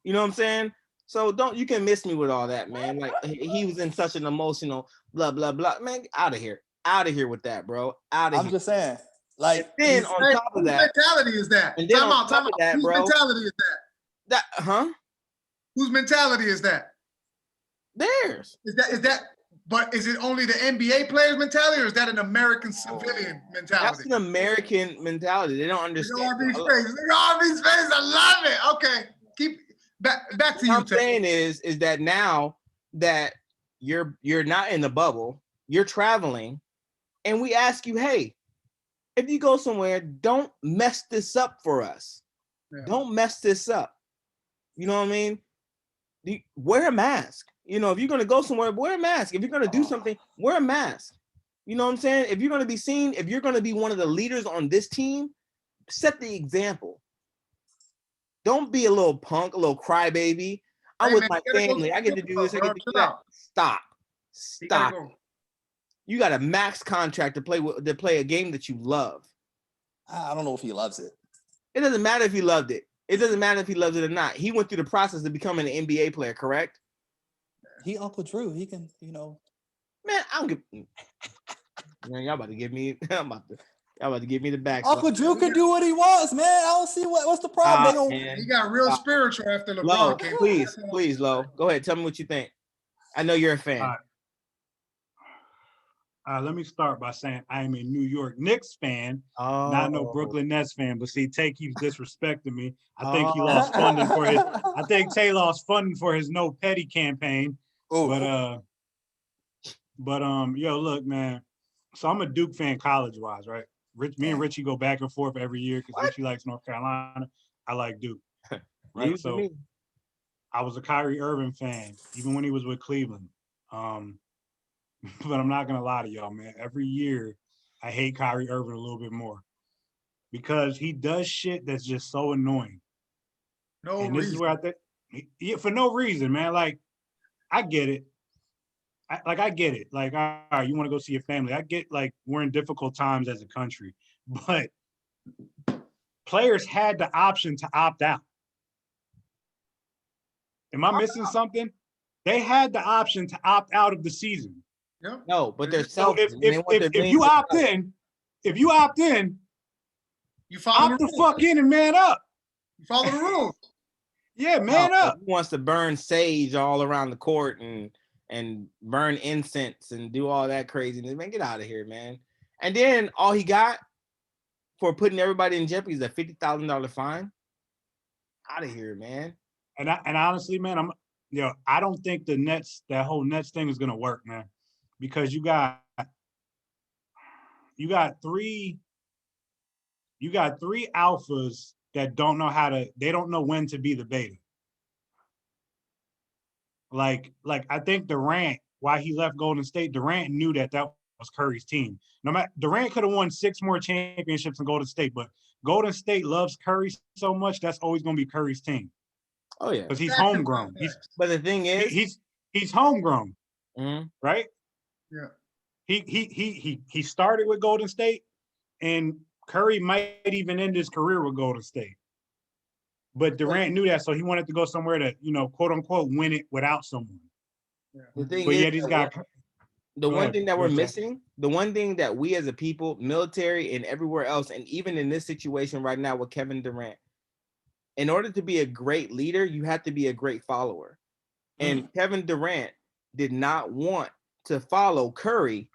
You know what I'm saying? So you can miss me with all that, man. Like, he was in such an emotional blah, blah, blah. Man, out of here. Out of here with that, bro. Out of here. I'm just saying. Like, and then on top of that, whose mentality is that? And then on top of that, whose bro. mentality is that? Whose mentality is that? Theirs. Is that? But is it only the NBA players' mentality, or is that an American civilian mentality? That's an American mentality. They don't understand. Look at all these faces. I love it. Okay, keep back to you. What I'm saying is that now that you're not in the bubble, you're traveling, and we ask you, hey, if you go somewhere, don't mess this up for us. Yeah. Don't mess this up. You know what I mean? Wear a mask. You know, if you're gonna go somewhere, wear a mask. If you're gonna do something, wear a mask. You know what I'm saying? If you're gonna be seen, if you're gonna be one of the leaders on this team, set the example. Don't be a little punk, a little crybaby. I'm Hey, with man, my you gotta go family. to I the get to do club, this. I bro. get to do Chill that. out. Stop. You gotta Stop. go. You got a max contract to play a game that you love. I don't know if he loves it. It doesn't matter if he loved it. It doesn't matter if he loves it or not. He went through the process of becoming an NBA player, correct? He Uncle Drew. He can, you know. Man, I don't give. Man, y'all about to give me. Y'all about to give me the back. Uncle Drew can do what he wants, man. I don't see what's the problem. He got real spiritual after LeBron Lo, came. please, Lo. Go ahead. Tell me what you think. I know you're a fan. Let me start by saying I am a New York Knicks fan, Oh. not no Brooklyn Nets fan. But see, Tay keeps disrespecting me. I think he lost funding for his. I think Tay lost funding for his No Petty campaign. Oh. But yo, look, man. So I'm a Duke fan college-wise, right? Me and Richie go back and forth every year because Richie likes North Carolina. I like Duke, right? So I was a Kyrie Irving fan even when he was with Cleveland. But I'm not gonna lie to y'all, man. Every year, I hate Kyrie Irving a little bit more because he does shit that's just so annoying. This is where I think, for no reason, man. Like, I get it. I get it. Like, all right, you want to go see your family. I get, like, we're in difficult times as a country, but players had the option to opt out. Am I missing something? They had the option to opt out of the season. Yep. No, but they're So selfish. if you opt in, you follow opt the fuck in and man up. You follow the rules. Yeah, man up. He wants to burn sage all around the court and burn incense and do all that craziness. Man, get out of here, man. And then all he got for putting everybody in jeopardy is a $50,000 fine. Out of here, man. And honestly, man, I don't think that whole Nets thing is gonna work, man, because you got three alphas that don't know when to be the beta. Like I think Durant, why he left Golden State, Durant knew that was Curry's team. No matter, Durant could have won 6 more championships in Golden State, but Golden State loves Curry so much that's always going to be Curry's team. Oh yeah, because he's homegrown. But the thing is, he's homegrown, right? Yeah. He started with Golden State, and Curry might even end his career with Golden State. But Durant knew that, so he wanted to go somewhere to, quote unquote, win it without someone. Yeah. The thing but is, yet he's got. The one thing that we're missing, the one thing that we as a people, military and everywhere else, and even in this situation right now with Kevin Durant, in order to be a great leader, you have to be a great follower. And Kevin Durant did not want to follow Curry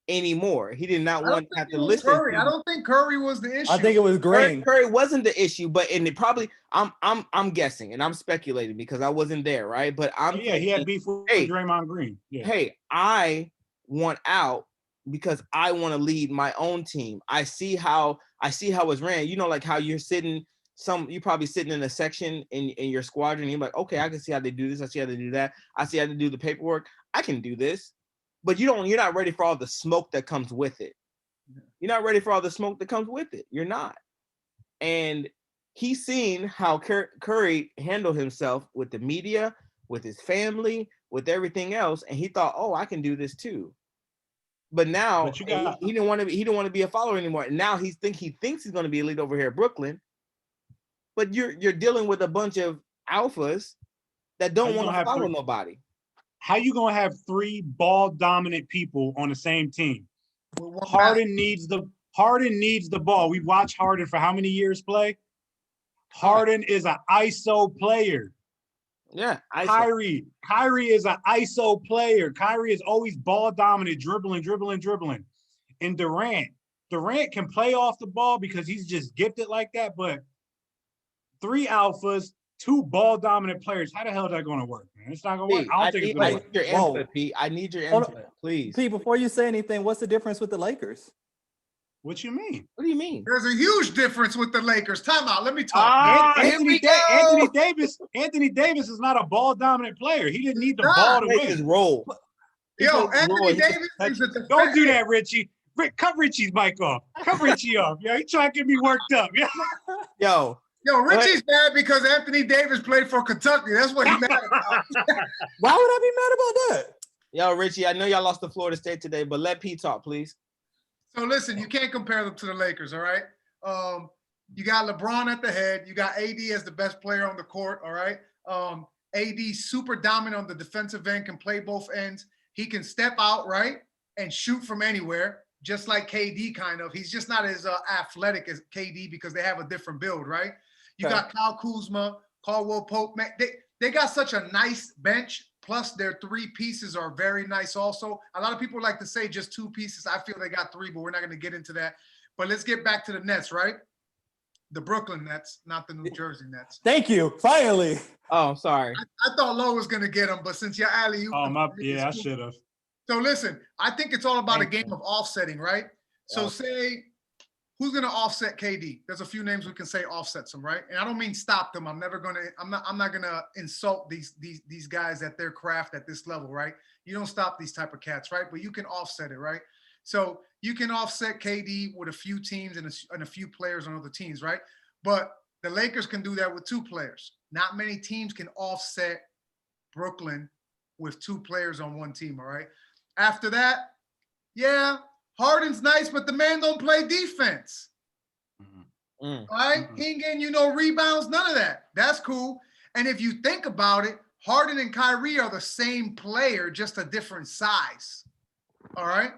anymore. He did not want to have to listen. Curry. I don't think Curry was the issue. I think it was Green. Curry wasn't the issue, but it probably I'm guessing and I'm speculating because I wasn't there, right? But he had beef with Draymond Green. Yeah. Hey, I want out because I want to lead my own team. I see how it's ran. Like how you're sitting. You're probably sitting in a section in your squadron. And you're like, okay, I can see how they do this. I see how they do that. I see how they do the paperwork. I can do this. But you're not ready for all the smoke that comes with it. You're not ready for all the smoke that comes with it. You're not. And he's seen how Curry handled himself with the media, with his family, with everything else, and he thought, "Oh, I can do this too." But now he didn't want to be a follower anymore. And now he thinks he's going to be a lead over here at Brooklyn. But you're dealing with a bunch of alphas that don't want to follow nobody. How you gonna have 3 ball dominant people on the same team? Harden needs the ball. We watched Harden for how many years play? Harden is an ISO player. Yeah, ISO. Kyrie is an ISO player. Kyrie is always ball dominant, dribbling. And Durant can play off the ball because he's just gifted like that. But 3 alphas, 2 ball dominant players. How the hell is that going to work, man? It's not going to work. I don't think it's going to work. Your input, Pete. I need your input, please. Pete, before you say anything, what's the difference with the Lakers? What you mean? What do you mean? There's a huge difference with the Lakers. Time out. Let me talk. Here we go. Anthony Davis is not a ball dominant player. He didn't need the Nah. ball to Plays his win. role. He Yo, plays his role. Anthony He just Davis touches. is a defense. Don't do that, Richie. Rick, cut Richie's mic off. Cut Richie off. Yeah, he trying to get me worked up. Yeah. Yo, Yo, Richie's mad because Anthony Davis played for Kentucky. That's what he's mad about. Why would I be mad about that? yo, Richie, I know y'all lost to Florida State today, but let Pete talk, please. So listen, you can't compare them to the Lakers, all right? You got LeBron at the head. You got AD as the best player on the court, all right? AD super dominant on the defensive end, can play both ends. He can step out, right, and shoot from anywhere, just like KD kind of. He's just not as athletic as KD because they have a different build, right? You got Kyle Kuzma, Caldwell Pope. Man, they got such a nice bench, plus their three pieces are very nice also. A lot of people like to say just two pieces. I feel they got three, but we're not going to get into that. But let's get back to the Nets, right? The Brooklyn Nets, not the New Jersey Nets. Thank you. Finally. Oh, sorry. I thought Lowe was going to get them, but since you're alley, I should have. So listen, I think it's all about a game of offsetting, right? So say, who's going to offset KD? There's a few names we can say offsets them, right? And I don't mean stop them. I'm not going to insult these guys at their craft at this level, right? You don't stop these type of cats, right? But you can offset it, right? So you can offset KD with a few teams and a few players on other teams, right? But the Lakers can do that with two players. Not many teams can offset Brooklyn with two players on one team, all right? After that, yeah, Harden's nice, but the man don't play defense. All right? He ain't getting you no rebounds, none of that. That's cool. And if you think about it, Harden and Kyrie are the same player, just a different size. All right?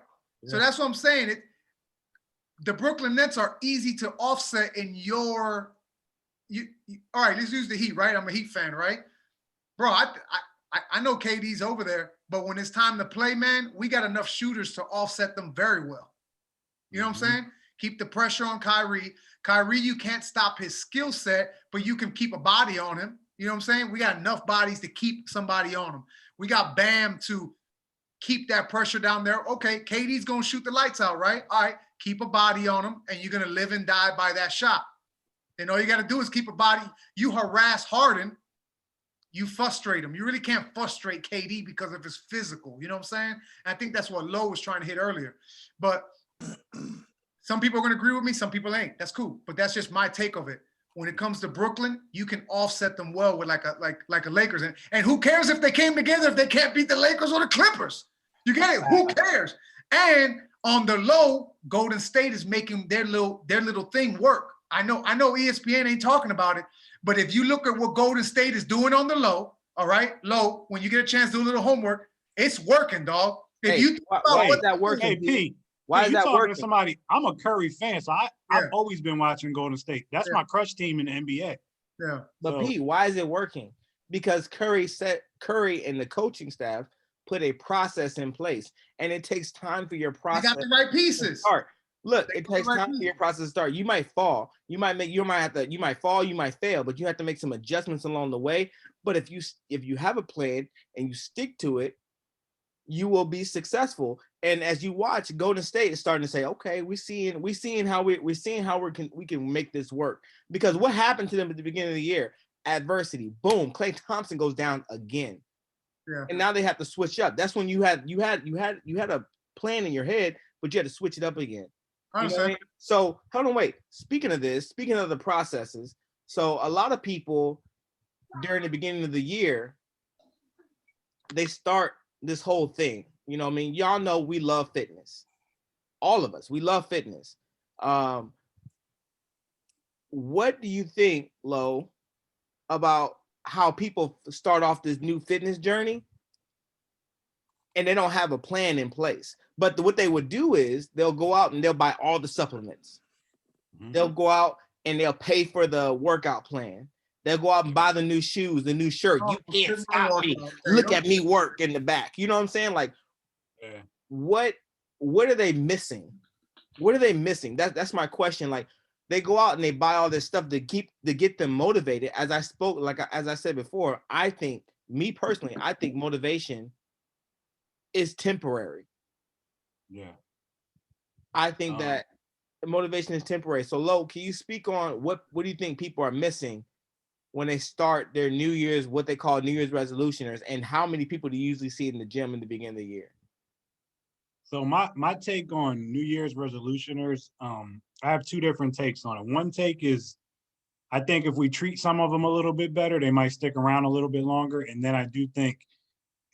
Yeah. So that's what I'm saying. The Brooklyn Nets are easy to offset in your all right, let's use the Heat, right? I'm a Heat fan, right? Bro, I know KD's over there, but when it's time to play, man, we got enough shooters to offset them very well. You know what I'm saying? Keep the pressure on Kyrie. Kyrie, you can't stop his skill set, but you can keep a body on him. You know what I'm saying? We got enough bodies to keep somebody on him. We got Bam to keep that pressure down there. Okay, KD's going to shoot the lights out, right? All right, keep a body on him, and you're going to live and die by that shot. And all you got to do is keep a body. You harass Harden, you frustrate him. You really can't frustrate KD because of his physical. You know what I'm saying? And I think that's what Lowe was trying to hit earlier. But some people are going to agree with me. Some people ain't. That's cool. But that's just my take of it. When it comes to Brooklyn, you can offset them well with like a Lakers. And who cares if they came together if they can't beat the Lakers or the Clippers? You get it? Who cares? And on the low, Golden State is making their little thing work. I know ESPN ain't talking about it, but if you look at what Golden State is doing on the low, all right, low, when you get a chance to do a little homework, it's working, dog. If you why is that working? Hey, P, why is that working? To somebody, I'm a Curry fan, so I've always been watching Golden State. That's my crush team in the NBA. Yeah. But P, why is it working? Because Curry and the coaching staff put a process in place, and it takes time for your process. You got the right pieces. Start. Look, it takes time for your process to start. You might fall. You might fall, you might fail, but you have to make some adjustments along the way. But if you have a plan and you stick to it, you will be successful. And as you watch, Golden State is starting to say, okay, we're seeing how we can make this work. Because what happened to them at the beginning of the year? Adversity. Boom. Klay Thompson goes down again. Yeah. And now they have to switch up. That's when you had a plan in your head, but you had to switch it up again. You know what I mean? So hold on, wait. Speaking of the processes, so a lot of people during the beginning of the year, they start this whole thing. You know what I mean? Y'all know we love fitness. All of us, we love fitness. What do you think, Lo, about how people start off this new fitness journey and they don't have a plan in place? But what they would do is they'll go out and they'll buy all the supplements. They'll go out and they'll pay for the workout plan. They'll go out and buy the new shoes, the new shirt. You can't stop me. Look at me work in the back. You know what I'm saying? Like, what are they missing? What are they missing? That's my question. Like, they go out and they buy all this stuff to get them motivated. As I said before, I think motivation is temporary. Yeah. I think that motivation is temporary. So, Lo, can you speak on what do you think people are missing when they start their New Year's, what they call New Year's resolutioners, and how many people do you usually see in the gym in the beginning of the year? So my take on New Year's resolutioners, I have two different takes on it. One take is I think if we treat some of them a little bit better, they might stick around a little bit longer. And then I do think,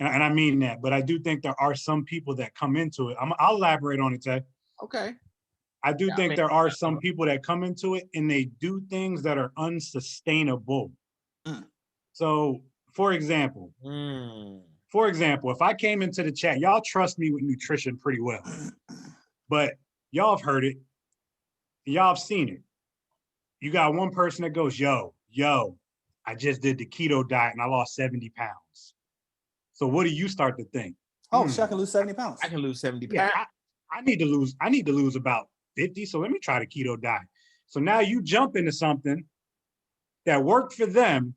and I mean that, but I do think there are some people that come into it. I'll elaborate on it, Ted. Okay. I do think there are some people that come into it and they do things that are unsustainable. Mm. So, for example, if I came into the chat, y'all trust me with nutrition pretty well, but y'all have heard it, y'all have seen it. You got one person that goes, yo, I just did the keto diet and I lost 70 pounds. So what do you start to think? Oh, shit, I can lose 70 pounds. I can lose 70 pounds. Yeah, I need to lose about 50. So let me try the keto diet. So now you jump into something that worked for them,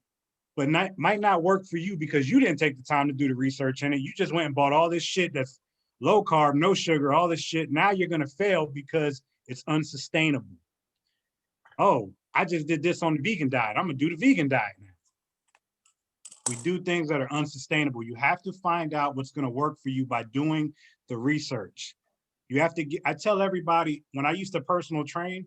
but might not work for you because you didn't take the time to do the research in it. You just went and bought all this shit that's low carb, no sugar, all this shit. Now you're going to fail because it's unsustainable. Oh, I just did this on the vegan diet. I'm going to do the vegan diet now. We do things that are unsustainable. You have to find out what's going to work for you by doing the research. You have to I tell everybody, when I used to personal train,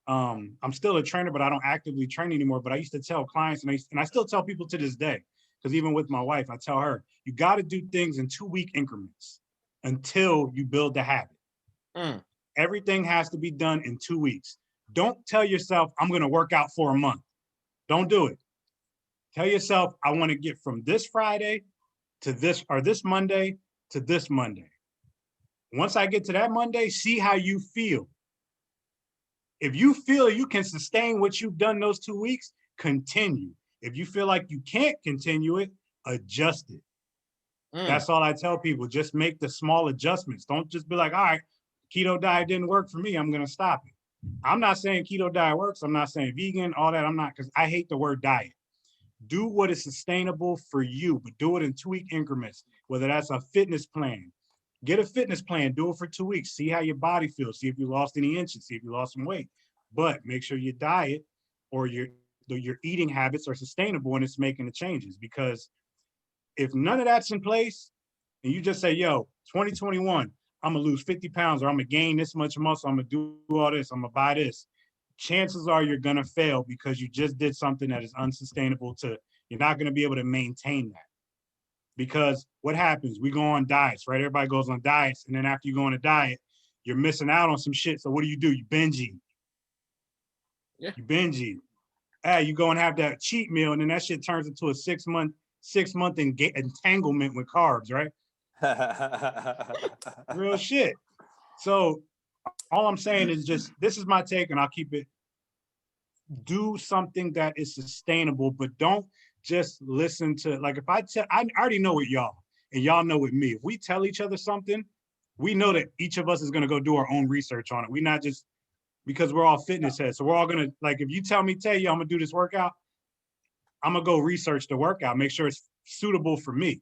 I'm still a trainer, but I don't actively train anymore. But I used to tell clients, and I still tell people to this day, because even with my wife, I tell her, you got to do things in 2-week increments until you build the habit. Everything has to be done in 2 weeks. Don't tell yourself, I'm going to work out for a month. Don't do it. Tell yourself, I want to get from this Friday to this, or this Monday to this Monday. Once I get to that Monday, see how you feel. If you feel you can sustain what you've done those 2 weeks, continue. If you feel like you can't continue it, adjust it. That's all I tell people. Just make the small adjustments. Don't just be like, all right, keto diet didn't work for me, I'm going to stop it. I'm not saying keto diet works. I'm not saying vegan, all that. I'm not, because I hate the word diet. Do what is sustainable for you, but do it in 2-week increments, whether that's a fitness plan. Get a fitness plan, do it for 2 weeks, see how your body feels, see if you lost any inches, see if you lost some weight. But make sure your diet or your eating habits are sustainable and it's making the changes. Because if none of that's in place and you just say, yo, 2021, I'm gonna lose 50 pounds or I'm gonna gain this much muscle, I'm gonna do all this, I'm gonna buy this, chances are you're gonna fail because you just did something that is unsustainable. You're not gonna be able to maintain that. Because what happens? We go on diets, right? Everybody goes on diets. And then after you go on a diet, you're missing out on some shit. So what do? You binge eat. Yeah. You binge eat. You go and have that cheat meal, and then that shit turns into a 6-month entanglement with carbs, right? Real shit. So all I'm saying is just, this is my take, and I'll keep it. Do something that is sustainable, but don't just listen to, like, if I already know with y'all and y'all know with me, if we tell each other something, we know that each of us is going to go do our own research on it. We're not just, because we're all fitness heads. So we're all going to, like, if you tell me, I'm going to do this workout, I'm going to go research the workout, make sure it's suitable for me.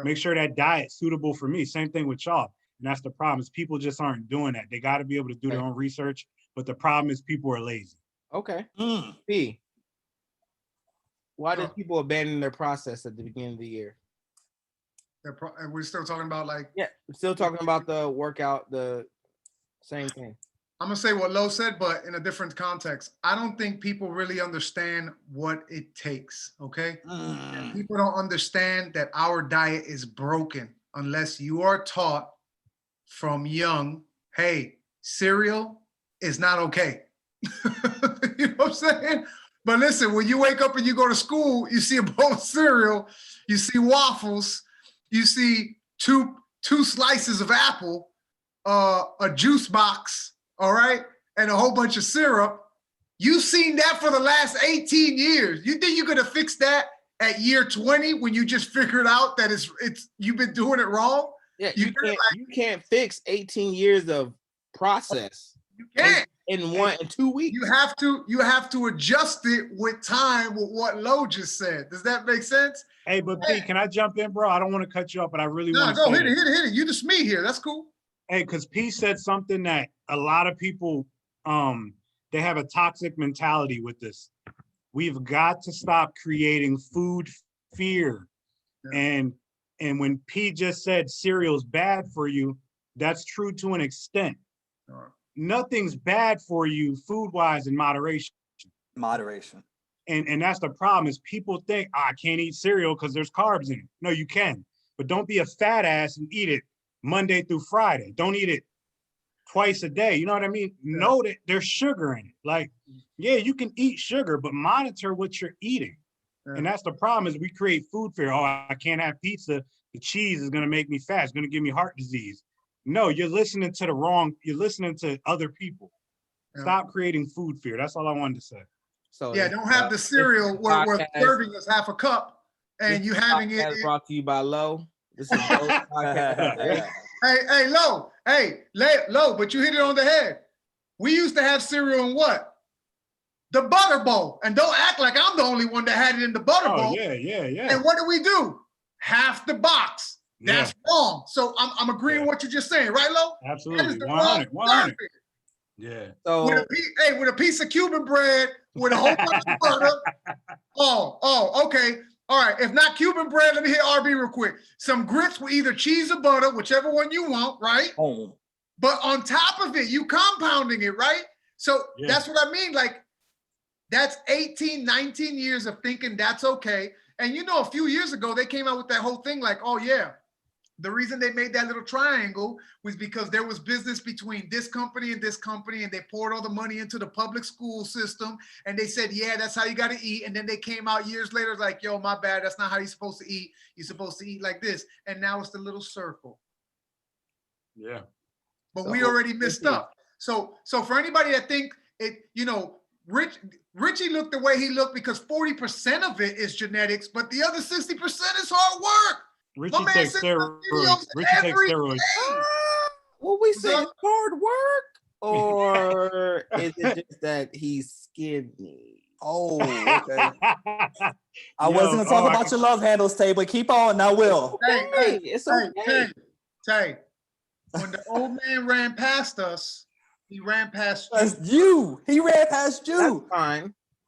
Make sure that diet's suitable for me. Same thing with y'all. And that's the problem, is people just aren't doing that. They got to be able to do their own research. But the problem is people are lazy. Okay. P, why do people abandon their process at the beginning of the year? We're still talking about, like, yeah, still talking about the workout, the same thing. I'm gonna say what Lo said, but in a different context. I don't think people really understand what it takes. Okay, people don't understand that our diet is broken unless you are taught from young, hey, cereal is not okay. You know what I'm saying? But listen, when you wake up and you go to school, you see a bowl of cereal, you see waffles, you see two slices of apple, a juice box, all right, and a whole bunch of syrup. You've seen that for the last 18 years. You think you're gonna fix that at year 20 when you just figured out that it's you've been doing it wrong? Yeah, you can't fix 18 years of process. You can't. In 2 weeks. You have to adjust it with time with what Lo just said. Does that make sense? Hey, but P, can I jump in, bro? I don't want to cut you off, but I really want to go hit it. You just me here. That's cool. Hey, because P said something that a lot of people they have a toxic mentality with this. We've got to stop creating food fear. Yeah. And when P just said cereal's bad for you, that's true to an extent. Sure. Nothing's bad for you food-wise in moderation. Moderation. And that's the problem is people think, I can't eat cereal because there's carbs in it. No, you can, but don't be a fat ass and eat it Monday through Friday. Don't eat it twice a day. You know what I mean? Yeah. Know that there's sugar in it. Like, yeah, you can eat sugar, but monitor what you're eating. Yeah. And that's the problem is we create food fear. Oh, I can't have pizza. The cheese is going to make me fat. It's going to give me heart disease. No, you're listening to other people. Yeah. Stop creating food fear. That's all I wanted to say. So Yeah, don't have the cereal where the serving is half a cup and you having it. Brought to you by Low. This is Low podcast. Hey, Low, but you hit it on the head. We used to have cereal in what? The butter bowl. And don't act like I'm the only one that had it in the butter bowl. Yeah. And what do? Half the box. That's wrong. So I'm agreeing with what you're just saying, right, Lo? Absolutely. 100. Yeah. So with a piece of Cuban bread with a whole bunch of butter. Oh, okay. All right. If not Cuban bread, let me hit RB real quick. Some grits with either cheese or butter, whichever one you want, right? Oh. But on top of it, you compounding it, right? So that's what I mean. Like, that's 18, 19 years of thinking that's okay. And a few years ago, they came out with that whole thing like, oh, yeah. The reason they made that little triangle was because there was business between this company, and they poured all the money into the public school system. And they said, yeah, that's how you got to eat. And then they came out years later like, yo, my bad. That's not how you're supposed to eat. You're supposed to eat like this. And now it's the little circle. Yeah. But we already messed up. So for anybody that think it, Richie looked the way he looked because 40% of it is genetics, but the other 60% is hard work. Richie takes steroids. Will we say it's hard work? Or is it just that he's skinny? Oh, okay. I wasn't gonna talk about your love handles, Tay, but keep on. I will. It's okay. Tay, when the old man ran past us, he ran past you. He ran past you.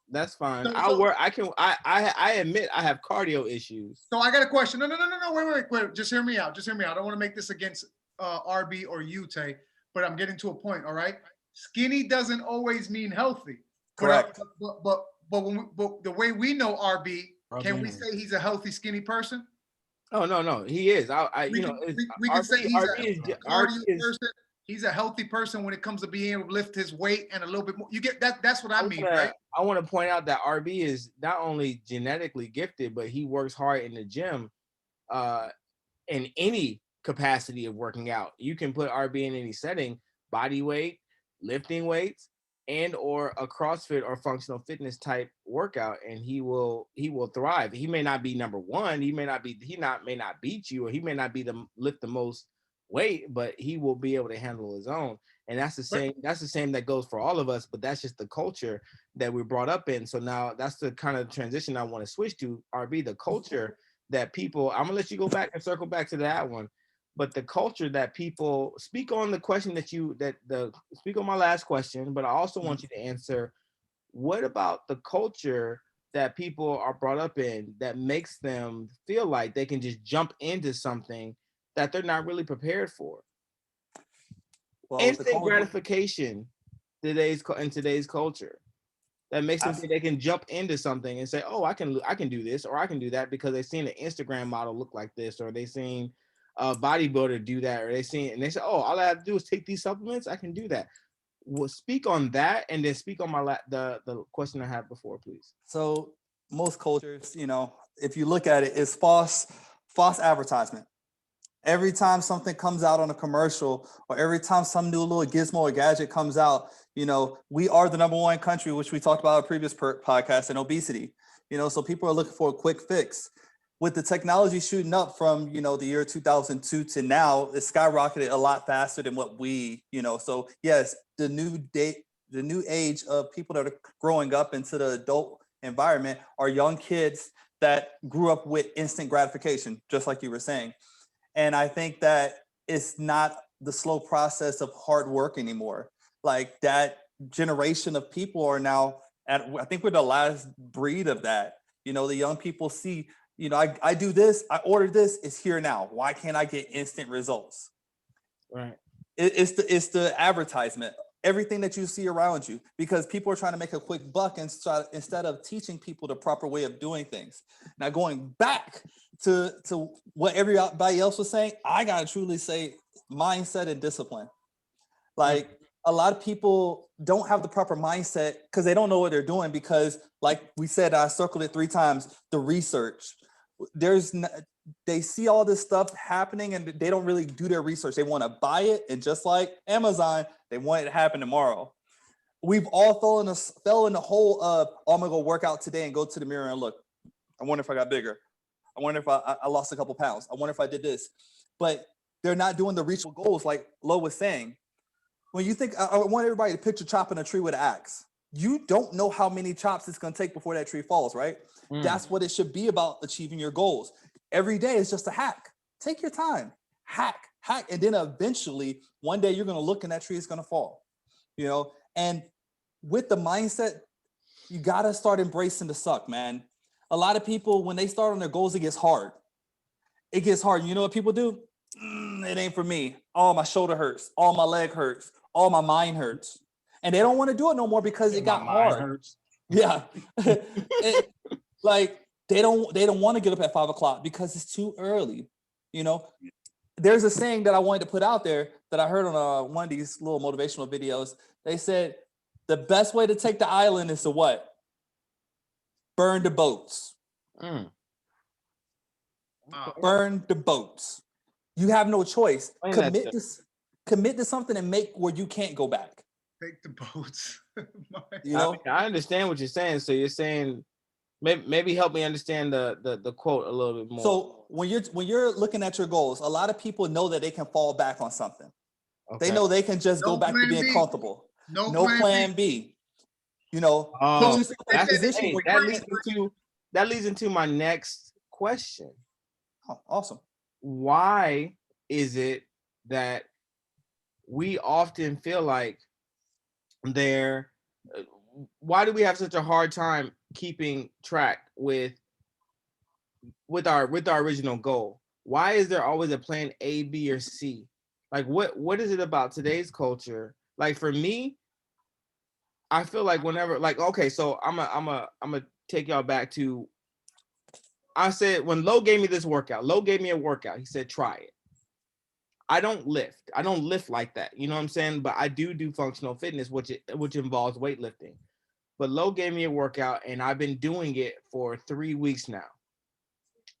That's fine. I admit I have cardio issues. So I got a question. No. Wait. Just hear me out. I don't want to make this against RB or you, Tay, but I'm getting to a point. All right. Skinny doesn't always mean healthy. Correct. But the way we know RB, can we say he's a healthy, skinny person? Oh no, he is. We can say he's a cardio person. He's a healthy person when it comes to being able to lift his weight and a little bit more. You get that? That's what I mean, right? I want to point out that RB is not only genetically gifted, but he works hard in the gym in any capacity of working out. You can put RB in any setting, body weight, lifting weights, and or a CrossFit or functional fitness type workout, and he will thrive. He may not be number one. He may not beat you, or he may not be lift the most weight, but he will be able to handle his own. And that's the same that goes for all of us, but that's just the culture that we're brought up in. So now that's the kind of transition I want to switch to, RB, the culture that people, I'm gonna let you go back and circle back to that one, but the culture that people speak on, the question speak on my last question, but I also want you to answer, what about the culture that people are brought up in that makes them feel like they can just jump into something that they're not really prepared for? Well, instant gratification in today's culture that makes them think they can jump into something and say, oh, I can do this or I can do that because they've seen an Instagram model look like this, or they've seen a bodybuilder do that, or they say, oh, all I have to do is take these supplements, I can do that. Well, speak on that, and then speak on the question I had before, please. So most cultures, if you look at it, it's false advertisement. Every time something comes out on a commercial, or every time some new little gizmo or gadget comes out, we are the number one country, which we talked about in a previous podcast, in obesity. So people are looking for a quick fix. With the technology shooting up from, the year 2002 to now, it skyrocketed a lot faster than what so yes, the new age of people that are growing up into the adult environment are young kids that grew up with instant gratification, just like you were saying. And I think that it's not the slow process of hard work anymore. Like that generation of people are now I think we're the last breed of that. You know, the young people see, you know, I do this, I order this, it's here now. Why can't I get instant results? Right. It's the advertisement, everything that you see around you, because people are trying to make a quick buck instead of teaching people the proper way of doing things. Now, going back to what everybody else was saying, I gotta truly say mindset and discipline. Like a lot of people don't have the proper mindset because they don't know what they're doing, because like we said, I circled it 3 times, the research. They see all this stuff happening and they don't really do their research. They want to buy it, and just like Amazon, they want it to happen tomorrow. We've all fell in the hole of, oh, I'm gonna go work out today and go to the mirror and look. I wonder if I got bigger. I wonder if I lost a couple pounds. I wonder if I did this. But they're not doing the reachable goals, like Lo was saying. When you think, I want everybody to picture chopping a tree with an axe. You don't know how many chops it's going to take before that tree falls, right? That's what it should be about, achieving your goals. Every day is just a hack. Take your time, hack, and then eventually one day you're going to look and that tree is going to fall, you know? And with the mindset, you got to start embracing the suck, man. A lot of people, when they start on their goals, it gets hard. You know what people do? It ain't for me. Oh, my shoulder hurts. Oh, my leg hurts. Oh, my mind hurts. And they don't want to do it no more because it got hard. Hurts. Yeah. Like they don't want to get up at 5 o'clock because it's too early. You know, there's a saying that I wanted to put out there that I heard on one of these little motivational videos. They said the best way to take the island is to what? Burn the boats. Burn the boats. You have no choice. Commit to something and make where you can't go back. Take the boats. You know, I understand what you're saying. So you're saying, maybe help me understand the quote a little bit more. So when you're looking at your goals, a lot of people know that they can fall back on something. Okay. They know they can just go back to being comfortable. No plan B. You know, that leads into my next question. Oh, awesome. Why is it that we often feel like why do we have such a hard time keeping track with our original goal? Why is there always a plan A, B, or C? Like what is it about today's culture? Like for me, I feel like whenever, like, okay, so I'm a take y'all back to, I said, when Lo gave me this workout, Lo gave me a workout. He said, try it. I don't lift like that. You know what I'm saying? But I do functional fitness, which involves weightlifting. But Lo gave me a workout and I've been doing it for 3 weeks now.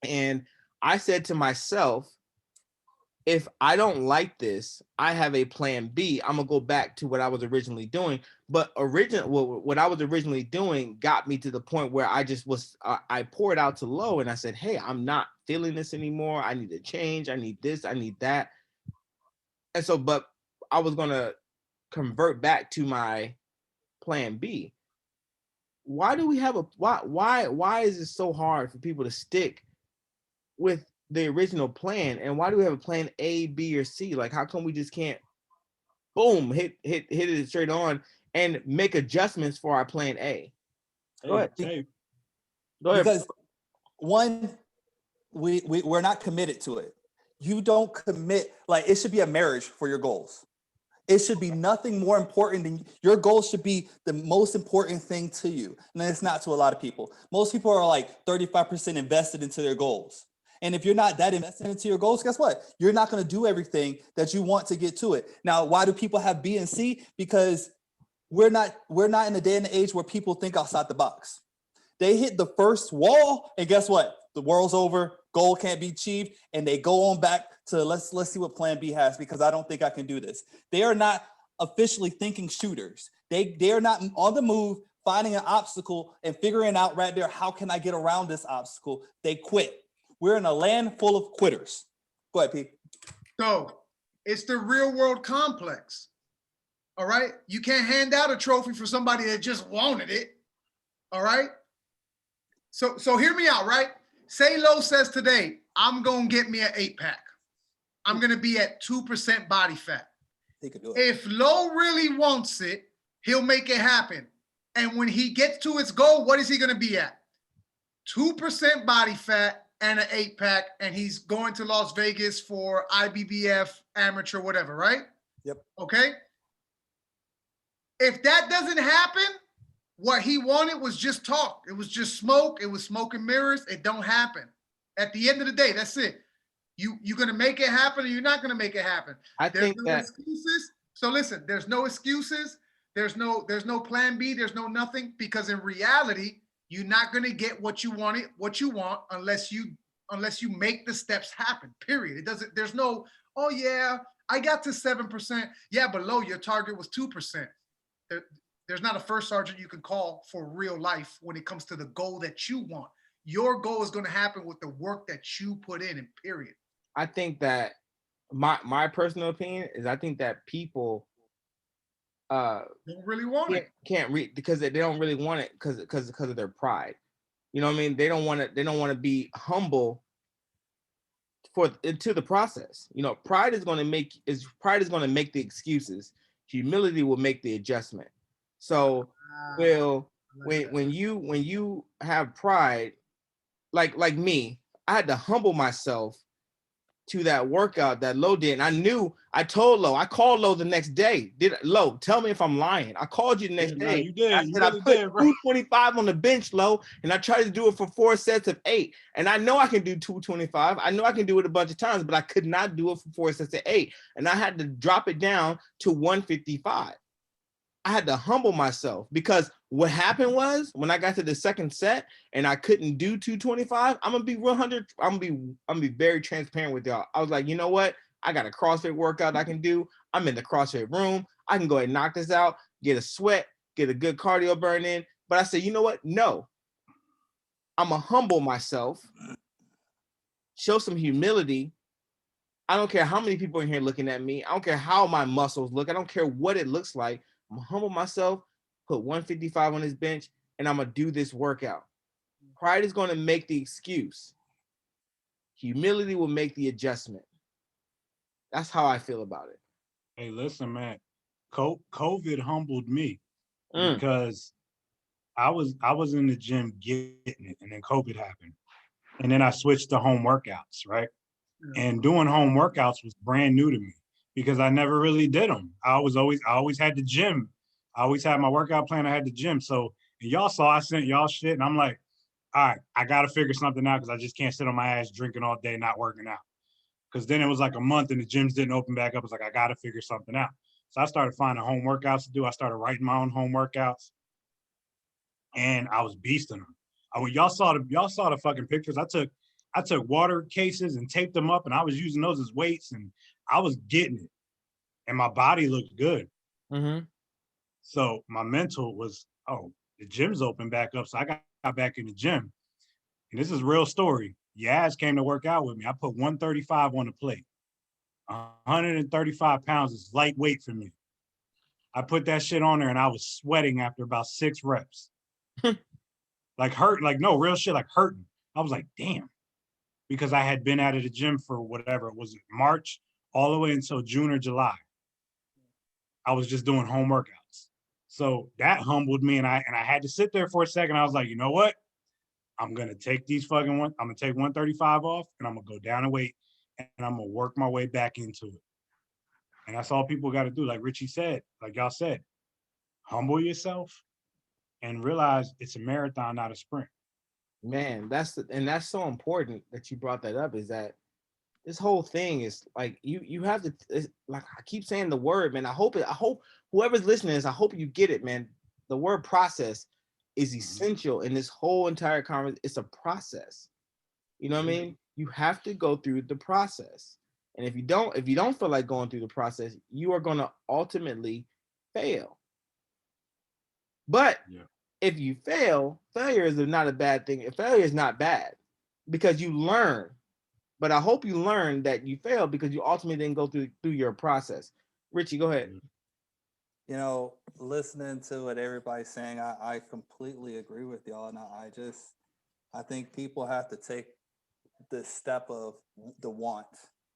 And I said to myself, if I don't like this, I have a plan B. I'm gonna go back to what I was originally doing. But what I was originally doing got me to the point where I just was, I poured out to Lo and I said, hey, I'm not feeling this anymore. I need to change. I need this. I need that. And so, but I was gonna convert back to my plan B. Why do we have why is it so hard for people to stick with the original plan? And why do we have a plan A, B, or C? Like, how come we just can't boom hit it straight on and make adjustments for our plan A? Go ahead. Go ahead. Because one, we're not committed to it. You don't commit. Like, it should be a marriage for your goals. It should be nothing more important than your goals should be the most important thing to you. And it's not to a lot of people. Most people are like 35% invested into their goals. And if you're not that invested into your goals, guess what? You're not going to do everything that you want to get to it. Now, why do people have B and C? Because we're not in a day and age where people think outside the box. They hit the first wall, and guess what? The world's over. Goal can't be achieved, and they go on back to let's see what Plan B has, because I don't think I can do this. They are not officially thinking shooters. They are not on the move, finding an obstacle and figuring out right there, how can I get around this obstacle? They quit. We're in a land full of quitters. Go ahead, Pete. So it's the real world complex. All right. You can't hand out a trophy for somebody that just wanted it. All right. So hear me out, right? Say Lo says today, I'm going to get me an 8-pack. I'm going to be at 2% body fat. He could do it. If Lo really wants it, he'll make it happen. And when he gets to his goal, what is he going to be at? 2% body fat and an 8-pack, and he's going to Las Vegas for IBBF, amateur, whatever, right? Yep. Okay. If that doesn't happen, what he wanted was just talk. It was just smoke. It was smoke and mirrors. It don't happen. At the end of the day, that's it. You're gonna make it happen, or you're not gonna make it happen. There's no excuses. So listen, there's no excuses. There's no plan B. There's no nothing, because in reality, you're not gonna get what you want unless you make the steps happen. Period. It doesn't. There's no. Oh yeah, I got to 7%. Yeah, below your target was 2%. There's not a first sergeant you can call for real life when it comes to the goal that you want. Your goal is going to happen with the work that you put in, and period. I think that my personal opinion is, I think that people don't really want can't read, because they don't really want it because of their pride. You know what I mean? They don't want to be humble into the process. You know, pride is going to make the excuses. Humility will make the adjustment. So when you have pride, like me, I had to humble myself to that workout that Lo did. And I told Lo, I called Lo the next day. Lo, tell me if I'm lying. I called you the next day. You did. I said, I put 225 on the bench, Lo, and I tried to do it for 4 sets of 8. And I know I can do 225. I know I can do it a bunch of times, but I could not do it for 4 sets of 8. And I had to drop it down to 155. I had to humble myself, because what happened was, when I got to the second set and I couldn't do 225, I'm gonna be 100. I'm gonna be very transparent with y'all. I was like, you know what? I got a CrossFit workout I can do. I'm in the CrossFit room. I can go ahead and knock this out, get a sweat, get a good cardio burn in. But I said, you know what? No, I'm gonna humble myself, show some humility. I don't care how many people in here looking at me. I don't care how my muscles look. I don't care what it looks like. I'm gonna humble myself, put 155 on this bench, and I'm gonna do this workout. Pride is gonna make the excuse. Humility will make the adjustment. That's how I feel about it. Hey, listen, man. COVID humbled me because I was in the gym getting it, and then COVID happened, and then I switched to home workouts, right? And doing home workouts was brand new to me, because I never really did them. I always had the gym. I always had my workout plan. I had the gym. So, and y'all saw I sent y'all shit, and I'm like, all right, I got to figure something out, because I just can't sit on my ass drinking all day, not working out. Because then it was like a month and the gyms didn't open back up. It's like, I got to figure something out. So I started finding home workouts to do. I started writing my own home workouts, and I was beasting them. Y'all saw the fucking pictures. I took water cases and taped them up, and I was using those as weights, and I was getting it, and my body looked good. Mm-hmm. So my mental was, oh, the gym's open back up. So I got back in the gym, and this is a real story. Yaz came to work out with me. I put 135 on the plate. 135 pounds is lightweight for me. I put that shit on there, and I was sweating after about 6 reps. Like no real shit, like hurting. I was like, damn. Because I had been out of the gym for whatever, was it March all the way until June or July. I was just doing home workouts. So that humbled me, and I had to sit there for a second. I was like, you know what? I'm gonna take I'm gonna take 135 off, and I'm gonna go down and weight, and I'm gonna work my way back into it. And that's all people got to do. Like Richie said, like y'all said, humble yourself and realize it's a marathon, not a sprint. Man, that's so important that you brought that up, is that this whole thing is like, you have to, like I keep saying the word, man. I hope whoever's listening is, I hope you get it, man. The word process is essential in this whole entire conversation. It's a process. You know what I mean? You have to go through the process. And if you don't feel like going through the process, you are going to ultimately fail. But if you fail, failure is not a bad thing. Failure is not bad, because you learn. But I hope you learn that you failed because you ultimately didn't go through your process. Richie, go ahead. You know, listening to what everybody's saying, I completely agree with y'all. And I think people have to take the step of the want.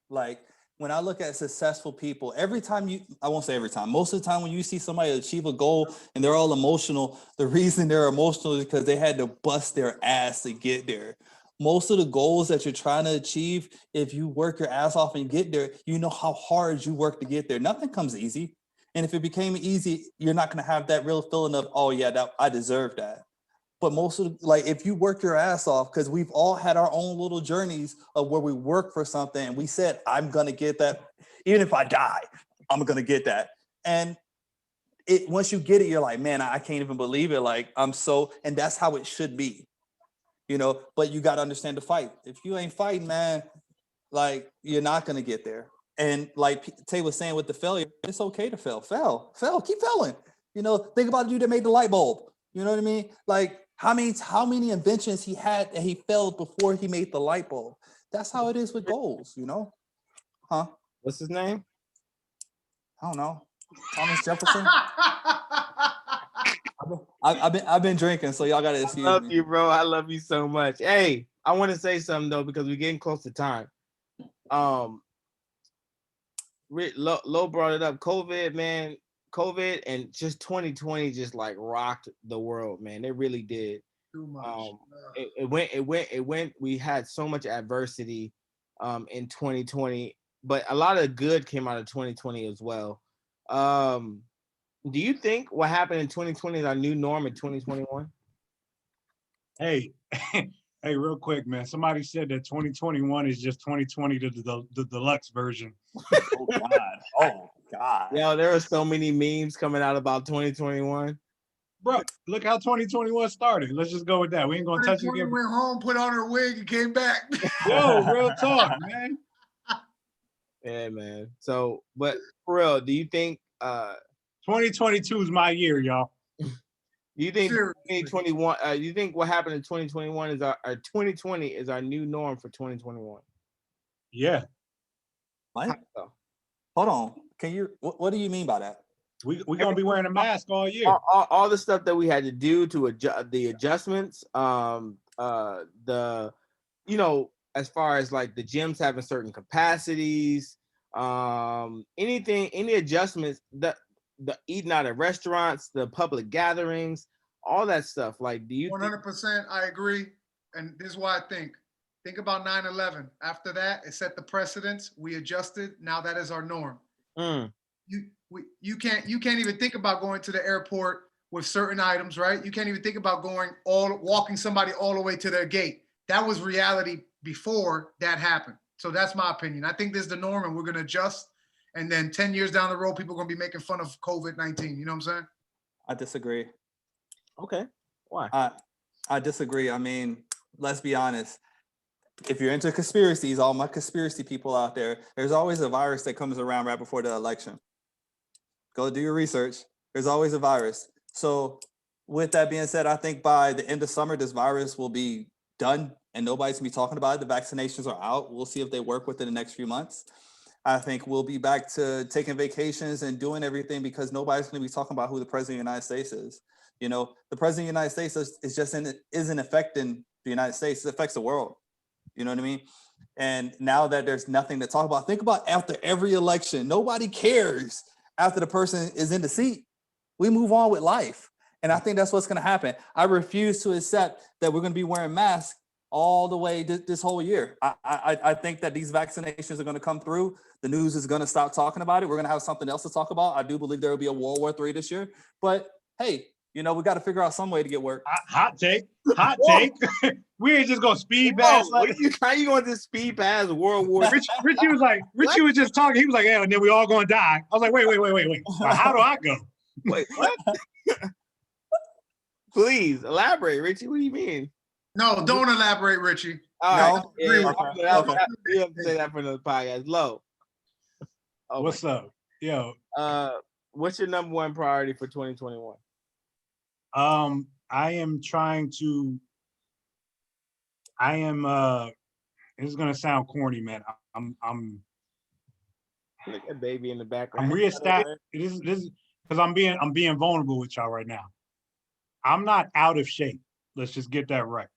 Like, when I look at successful people, every time I won't say every time, most of the time when you see somebody achieve a goal and they're all emotional, the reason they're emotional is because they had to bust their ass to get there. Most of the goals that you're trying to achieve, if you work your ass off and get there, you know how hard you work to get there. Nothing comes easy. And if it became easy, you're not going to have that real feeling of, oh yeah, that I deserve that. But most of like, if you work your ass off, because we've all had our own little journeys of where we work for something and we said, I'm going to get that. Even if I die, I'm going to get that. And once you get it, you're like, man, I can't even believe it. Like, and that's how it should be, but you got to understand the fight. If you ain't fighting, man, like, you're not going to get there. And like Tay was saying with the failure, it's okay to fail, keep failing. Think about the dude that made the light bulb. You know what I mean? Like, how many inventions he had and he failed before he made the light bulb? That's how it is with goals, Huh? What's his name? I don't know. Thomas Jefferson. I've been drinking, so y'all gotta excuse me. I love you, bro. I love you so much. Hey, I want to say something though, because we're getting close to time. Lo brought it up. COVID, man. COVID and just 2020 just like rocked the world, man. It really did. Too much. It went. We had so much adversity in 2020, but a lot of good came out of 2020 as well. Do you think what happened in 2020 is our new norm in 2021? Hey, hey, real quick, man. Somebody said that 2021 is just 2020 to the deluxe version. Oh God. Oh God. Yeah, there are so many memes coming out about 2021. Bro, look how 2021 started. Let's just go with that. We ain't gonna touch it again. Went home, put on her wig, and came back. Yo, real talk, man. Yeah, man. So, but for real, do you think 2022 is my year, y'all. you think Seriously. 2021 you think what happened in 2021 is our 2020 is our new norm for 2021? Yeah. Mike? Hold on. Can you what do you mean by that? We're gonna be wearing a mask all year. All the stuff that we had to do to adjust the adjustments, as far as like the gyms having certain capacities, any adjustments, the eating out at restaurants, the public gatherings, all that stuff. Like, do you 100%, I agree. And this is why I think about 9/11. After that, it set the precedence. We adjusted. Now that is our norm. You can't even think about going to the airport with certain items, right? You can't even think about walking somebody all the way to their gate. That was reality before that happened. So that's my opinion. I think this is the norm, and we're gonna adjust. And then 10 years down the road, people are gonna be making fun of COVID-19. You know what I'm saying? I disagree. Okay. Why? I disagree. I mean, let's be honest. If you're into conspiracies, all my conspiracy people out there, there's always a virus that comes around right before the election. Go do your research. There's always a virus. So with that being said, I think by the end of summer, this virus will be done and nobody's gonna be talking about it. The vaccinations are out. We'll see if they work within the next few months. I think we'll be back to taking vacations and doing everything because nobody's gonna be talking about who the president of the United States is. The president of the United States isn't affecting the United States, it affects the world. You know what I mean? And now that there's nothing to talk about, think about after every election, nobody cares after the person is in the seat. We move on with life. And I think that's what's going to happen. I refuse to accept that we're going to be wearing masks all the way this whole year. I think that these vaccinations are going to come through. The news is going to stop talking about it. We're going to have something else to talk about. I do believe there will be a World War III this year. But hey, we got to figure out some way to get work. Hot take. We ain't just gonna speed past. How you going to speed past World War? Richie was just talking. He was like, "Yeah, and then we all gonna die." I was like, "Wait. Well, how do I go?" Wait, what? Please elaborate, Richie. What do you mean? No, don't elaborate, Richie. All No? right. You have to say that for another podcast. Low. Oh, what's up? Yo. What's your number one priority for 2021? I am trying to. This is gonna sound corny, man. I'm Look at baby in the background. I'm reestablishing this because I'm being vulnerable with y'all right now. I'm not out of shape. Let's just get that right.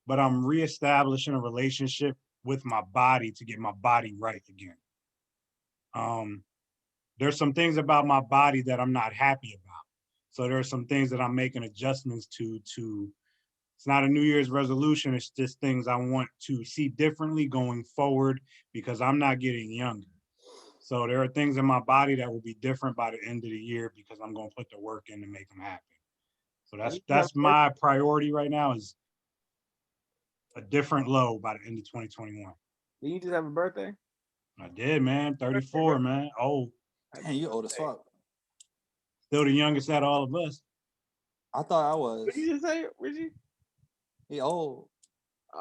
But I'm reestablishing a relationship with my body to get my body right again. There's some things about my body that I'm not happy about. So there are some things that I'm making adjustments to. It's not a New Year's resolution. It's just things I want to see differently going forward because I'm not getting younger. So there are things in my body that will be different by the end of the year because I'm going to put the work in to make them happen. So that's my priority right now is a different low by the end of 2021. Did you just have a birthday? I did, man. 34, man. Oh, Damn, you old as fuck. still the youngest out of all of us. I thought I was. What did you just say, Richie? He old.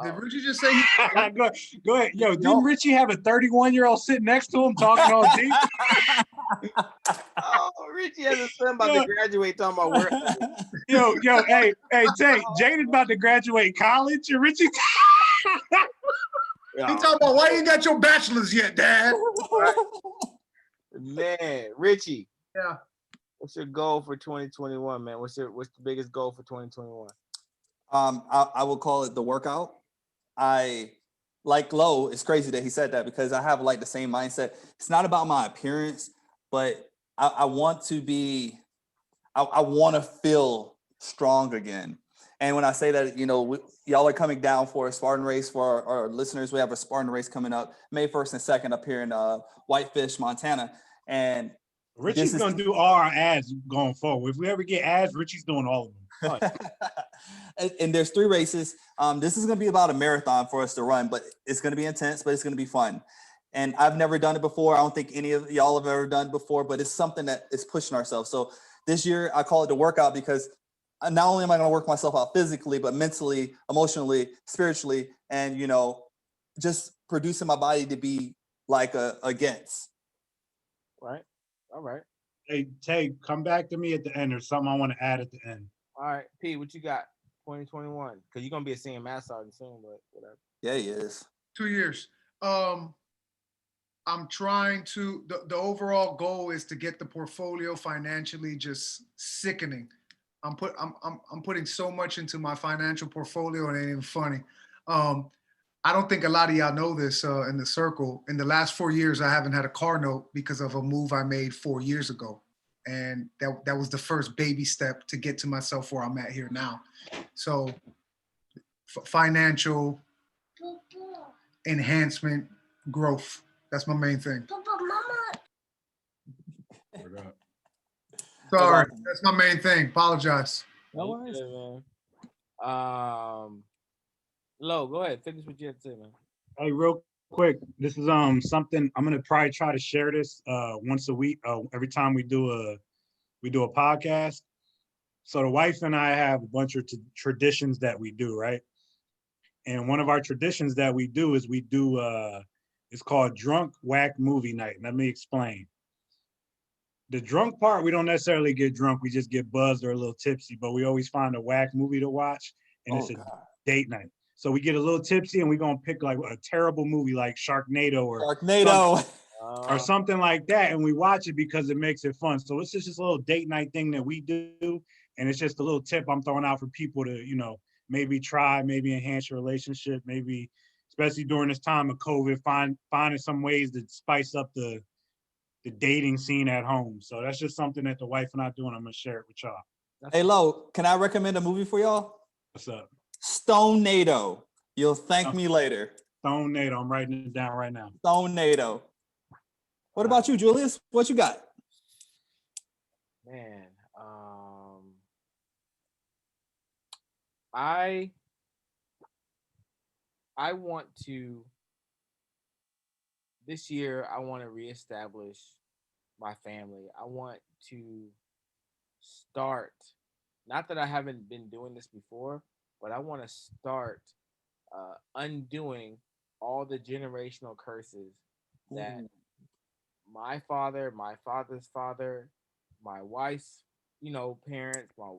Did Oh. Richie just say Go ahead. Yo, didn't Richie have a 31-year-old sitting next to him talking all deep? Oh, Richie has a son about to graduate talking about work. Yo, hey, Tay, Jaden's about to graduate college, and Richie. he talking about why you ain't got your bachelor's yet, Dad? Man, Richie. Yeah. What's your goal for 2021, man? What's the biggest goal for 2021? I would call it the workout. I like Lo. It's crazy that he said that because I have like the same mindset. It's not about my appearance, but I want to be. I want to feel strong again. And when I say that, y'all are coming down for a Spartan race for our listeners. We have a Spartan race coming up May 1st and 2nd up here in Whitefish, Montana. And Richie's going to do all our ads going forward. If we ever get ads, Richie's doing all of them. And there's 3 races. This is going to be about a marathon for us to run, but it's going to be intense, but it's going to be fun. And I've never done it before. I don't think any of y'all have ever done it before, but it's something that is pushing ourselves. So this year I call it the workout because not only am I going to work myself out physically, but mentally, emotionally, spiritually, and, just producing my body to be like against. Right. All right. Hey, Tay, come back to me at the end. There's something I want to add at the end. All right, P, what you got? 2021, because you're gonna be a senior math sergeant soon, but whatever. Yeah, he is. 2 years. I'm trying to. The overall goal is to get the portfolio financially just sickening. I'm putting so much into my financial portfolio, and it ain't even funny. I don't think a lot of y'all know this in the circle. In the last 4 years, I haven't had a car note because of a move I made 4 years ago. And that was the first baby step to get to myself where I'm at here now. So financial enhancement, growth. That's my main thing. Sorry, that's my main thing. Apologize. No worries, man. Lo, go ahead. Finish what you had to say, man. Hey, real quick, this is something I'm gonna probably try to share this once a week. Every time we do a podcast. So the wife and I have a bunch of traditions that we do, right? And one of our traditions that we do is it's called Drunk Whack Movie Night. Let me explain. The drunk part, we don't necessarily get drunk. We just get buzzed or a little tipsy, but we always find a whack movie to watch, and it's a date night. So we get a little tipsy, and we're going to pick like a terrible movie like Sharknado or something like that, and we watch it because it makes it fun. So it's just a little date night thing that we do, and it's just a little tip I'm throwing out for people to, maybe try, maybe enhance your relationship, maybe, especially during this time of COVID, finding some ways to spice up the dating scene at home. So that's just something that the wife and I do, and I'm gonna share it with y'all. Hey, Lo, can I recommend a movie for y'all? What's up? Stonado. You'll thank me later. Stonado. I'm writing it down right now. Stonado. What about you, Julius? What you got? Man, I want to this year. I want to reestablish my family. I want to start. Not that I haven't been doing this before, but I want to start undoing all the generational curses that my father, my father's father, my wife's, parents, my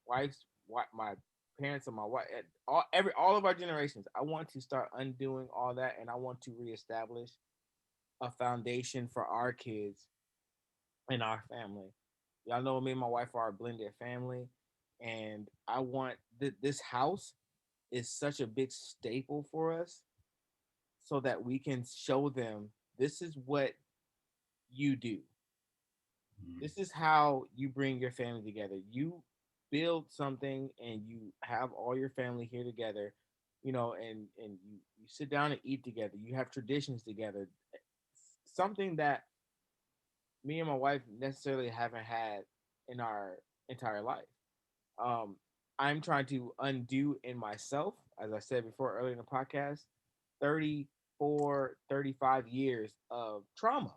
wife's, my parents and my wife, all of our generations. I want to start undoing all that, and I want to reestablish a foundation for our kids and our family. Y'all know me and my wife are a blended family, and I want this house is such a big staple for us, so that we can show them this is what you do. This is how you bring your family together. You build something and you have all your family here together, and you sit down and eat together. You have traditions together. Something that me and my wife necessarily haven't had in our entire life. Um, I'm trying to undo in myself, as I said before earlier in the podcast, 34, 35 years of trauma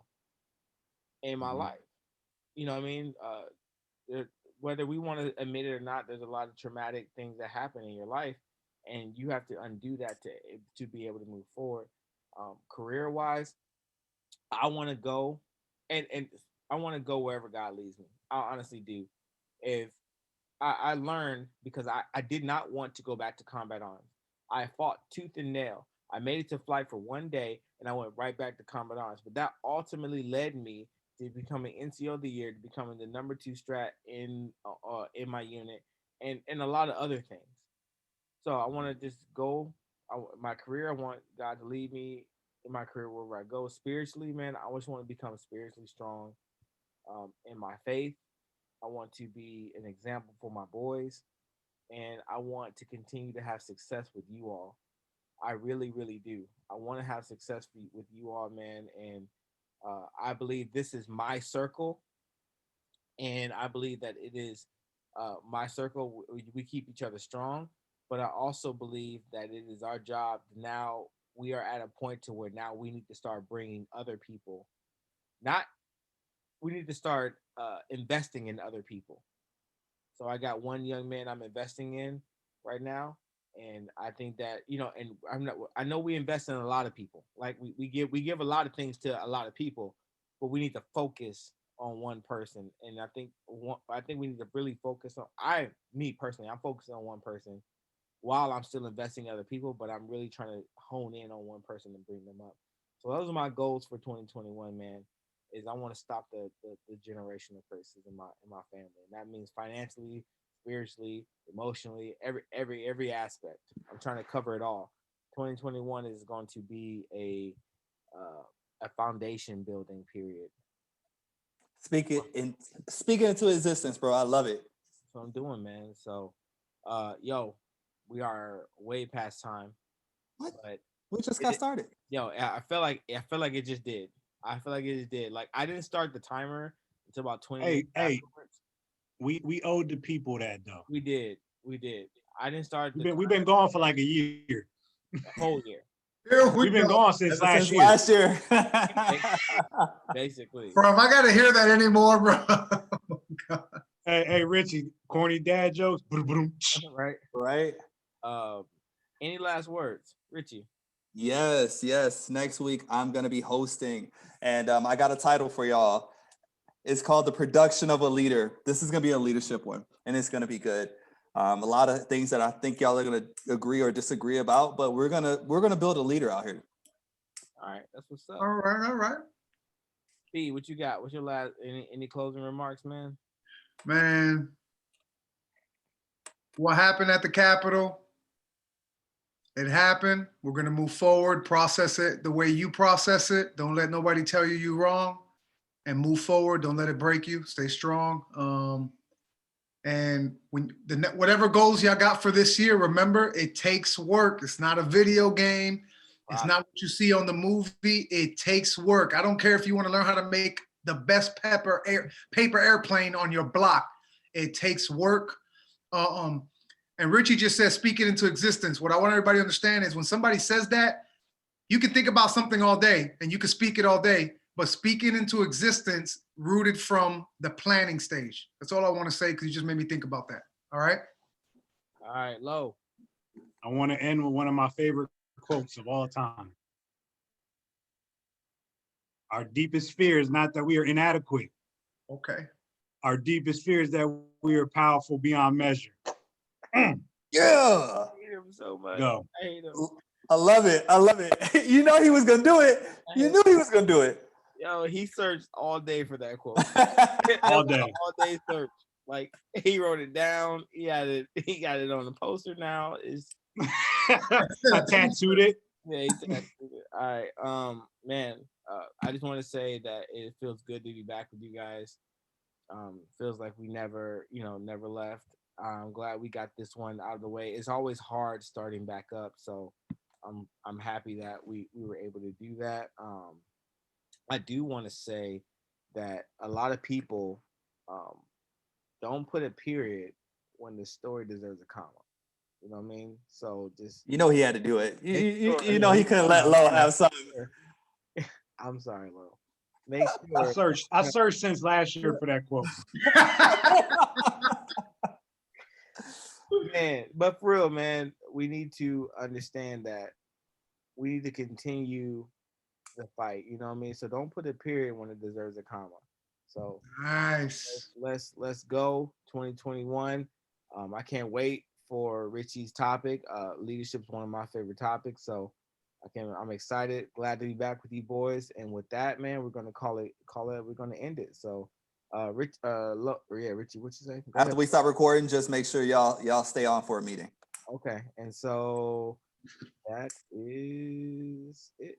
in my life. You know what I mean? There, whether we want to admit it or not, there's a lot of traumatic things that happen in your life, and you have to undo that to be able to move forward. Career wise, I want to go, and I want to go wherever God leads me. I honestly do. If I learned because I did not want to go back to combat arms. I fought tooth and nail. I made it to flight for one day and I went right back to combat arms. But that ultimately led me to becoming NCO of the year, to becoming the number 2 strat in my unit, and a lot of other things. So I want to just go. My career, I want God to lead me in my career wherever I go. Spiritually, man, I just want to become spiritually strong in my faith. I want to be an example for my boys, and I want to continue to have success with you all. I really, really do. I want to have success with you all, man. And I believe this is my circle, and I believe that it is my circle. We keep each other strong, but I also believe that it is our job now. We are at a point to where now we need to start bringing other people. Not we need to start investing in other people. So I got one young man I'm investing in right now, and I think that and I'm not. I know we invest in a lot of people. Like we give a lot of things to a lot of people, but we need to focus on one person. And I think we need to really focus on. Me personally, I'm focusing on one person while I'm still investing in other people, but I'm really trying to hone in on one person and bring them up. So those are my goals for 2021, man. Is I want to stop the generational curses in my family, and that means financially, spiritually, emotionally, every aspect. I'm trying to cover it all. 2021 is going to be a foundation building period. Speaking into existence, bro. I love it. That's what I'm doing, man. So, yo, we are way past time, What? but We just got started. yo, I feel like it just did. I feel like it just did. Like I didn't start the timer until about 20 minutes Hey, afterwards. we owed the people that though. We did. I didn't start We've been gone for like a year. the whole year, Here we We've been go. gone since Ever last since year. last year. basically. Bro, if I gotta hear that anymore, bro. Hey, Richie, corny dad jokes. Right. Right? Any last words, Richie? Yes. Next week I'm gonna be hosting, and I got a title for y'all. It's called The Production of a Leader. This is gonna be a leadership one, and it's gonna be good. A lot of things that I think y'all are gonna agree or disagree about, but we're gonna build a leader out here. All right, that's what's up. All right. B, what you got? What's your last? Any closing remarks, man? Man, what happened at the Capitol? It happened. We're gonna move forward, process it the way you process it. Don't let nobody tell you you're wrong, and move forward. Don't let it break you. Stay strong. And when whatever goals y'all got for this year, remember it takes work. It's not a video game. It's not what you see on the movie. It takes work. I don't care if you want to learn how to make the best paper airplane on your block. It takes work. And Richie just said, speak it into existence. What I want everybody to understand is when somebody says that, you can think about something all day and you can speak it all day, but speak it into existence rooted from the planning stage. That's all I want to say because you just made me think about that. All right? All right, Lo. I want to end with one of my favorite quotes of all time. Our deepest fear is not that we are inadequate. Okay. Our deepest fear is that we are powerful beyond measure. Yeah. I hate him so much. Go. I hate him. I love it. You know he was gonna do it. You knew he was gonna do it. Yo, he searched all day for that quote. All day. All day search. Like he wrote it down. He got it on the poster now. It's I tattooed it. Yeah, exactly. All right. Man, I just want to say that it feels good to be back with you guys. Feels like we never, never left. I'm glad we got this one out of the way. It's always hard starting back up, so I'm happy that we were able to do that. I do want to say that a lot of people um don't put a period when the story deserves a comma. You know what I mean? So just You know he had to do it. You, make you, sure. you know he couldn't let No, Low no. have some. I'm sorry, Lo. Make I sure, searched. I searched since last year for that quote. man. But for real, man, we need to understand that we need to continue the fight. You know what I mean? So don't put a period when it deserves a comma. So Nice. let's go 2021. I can't wait for Richie's topic. Leadership is one of my favorite topics, so I'm excited, glad to be back with you boys. And with that, man, we're gonna we're gonna end it. So Richie, what you say? Go After ahead. we stop recording, just make sure y'all stay on for a meeting. Okay, and so that is it.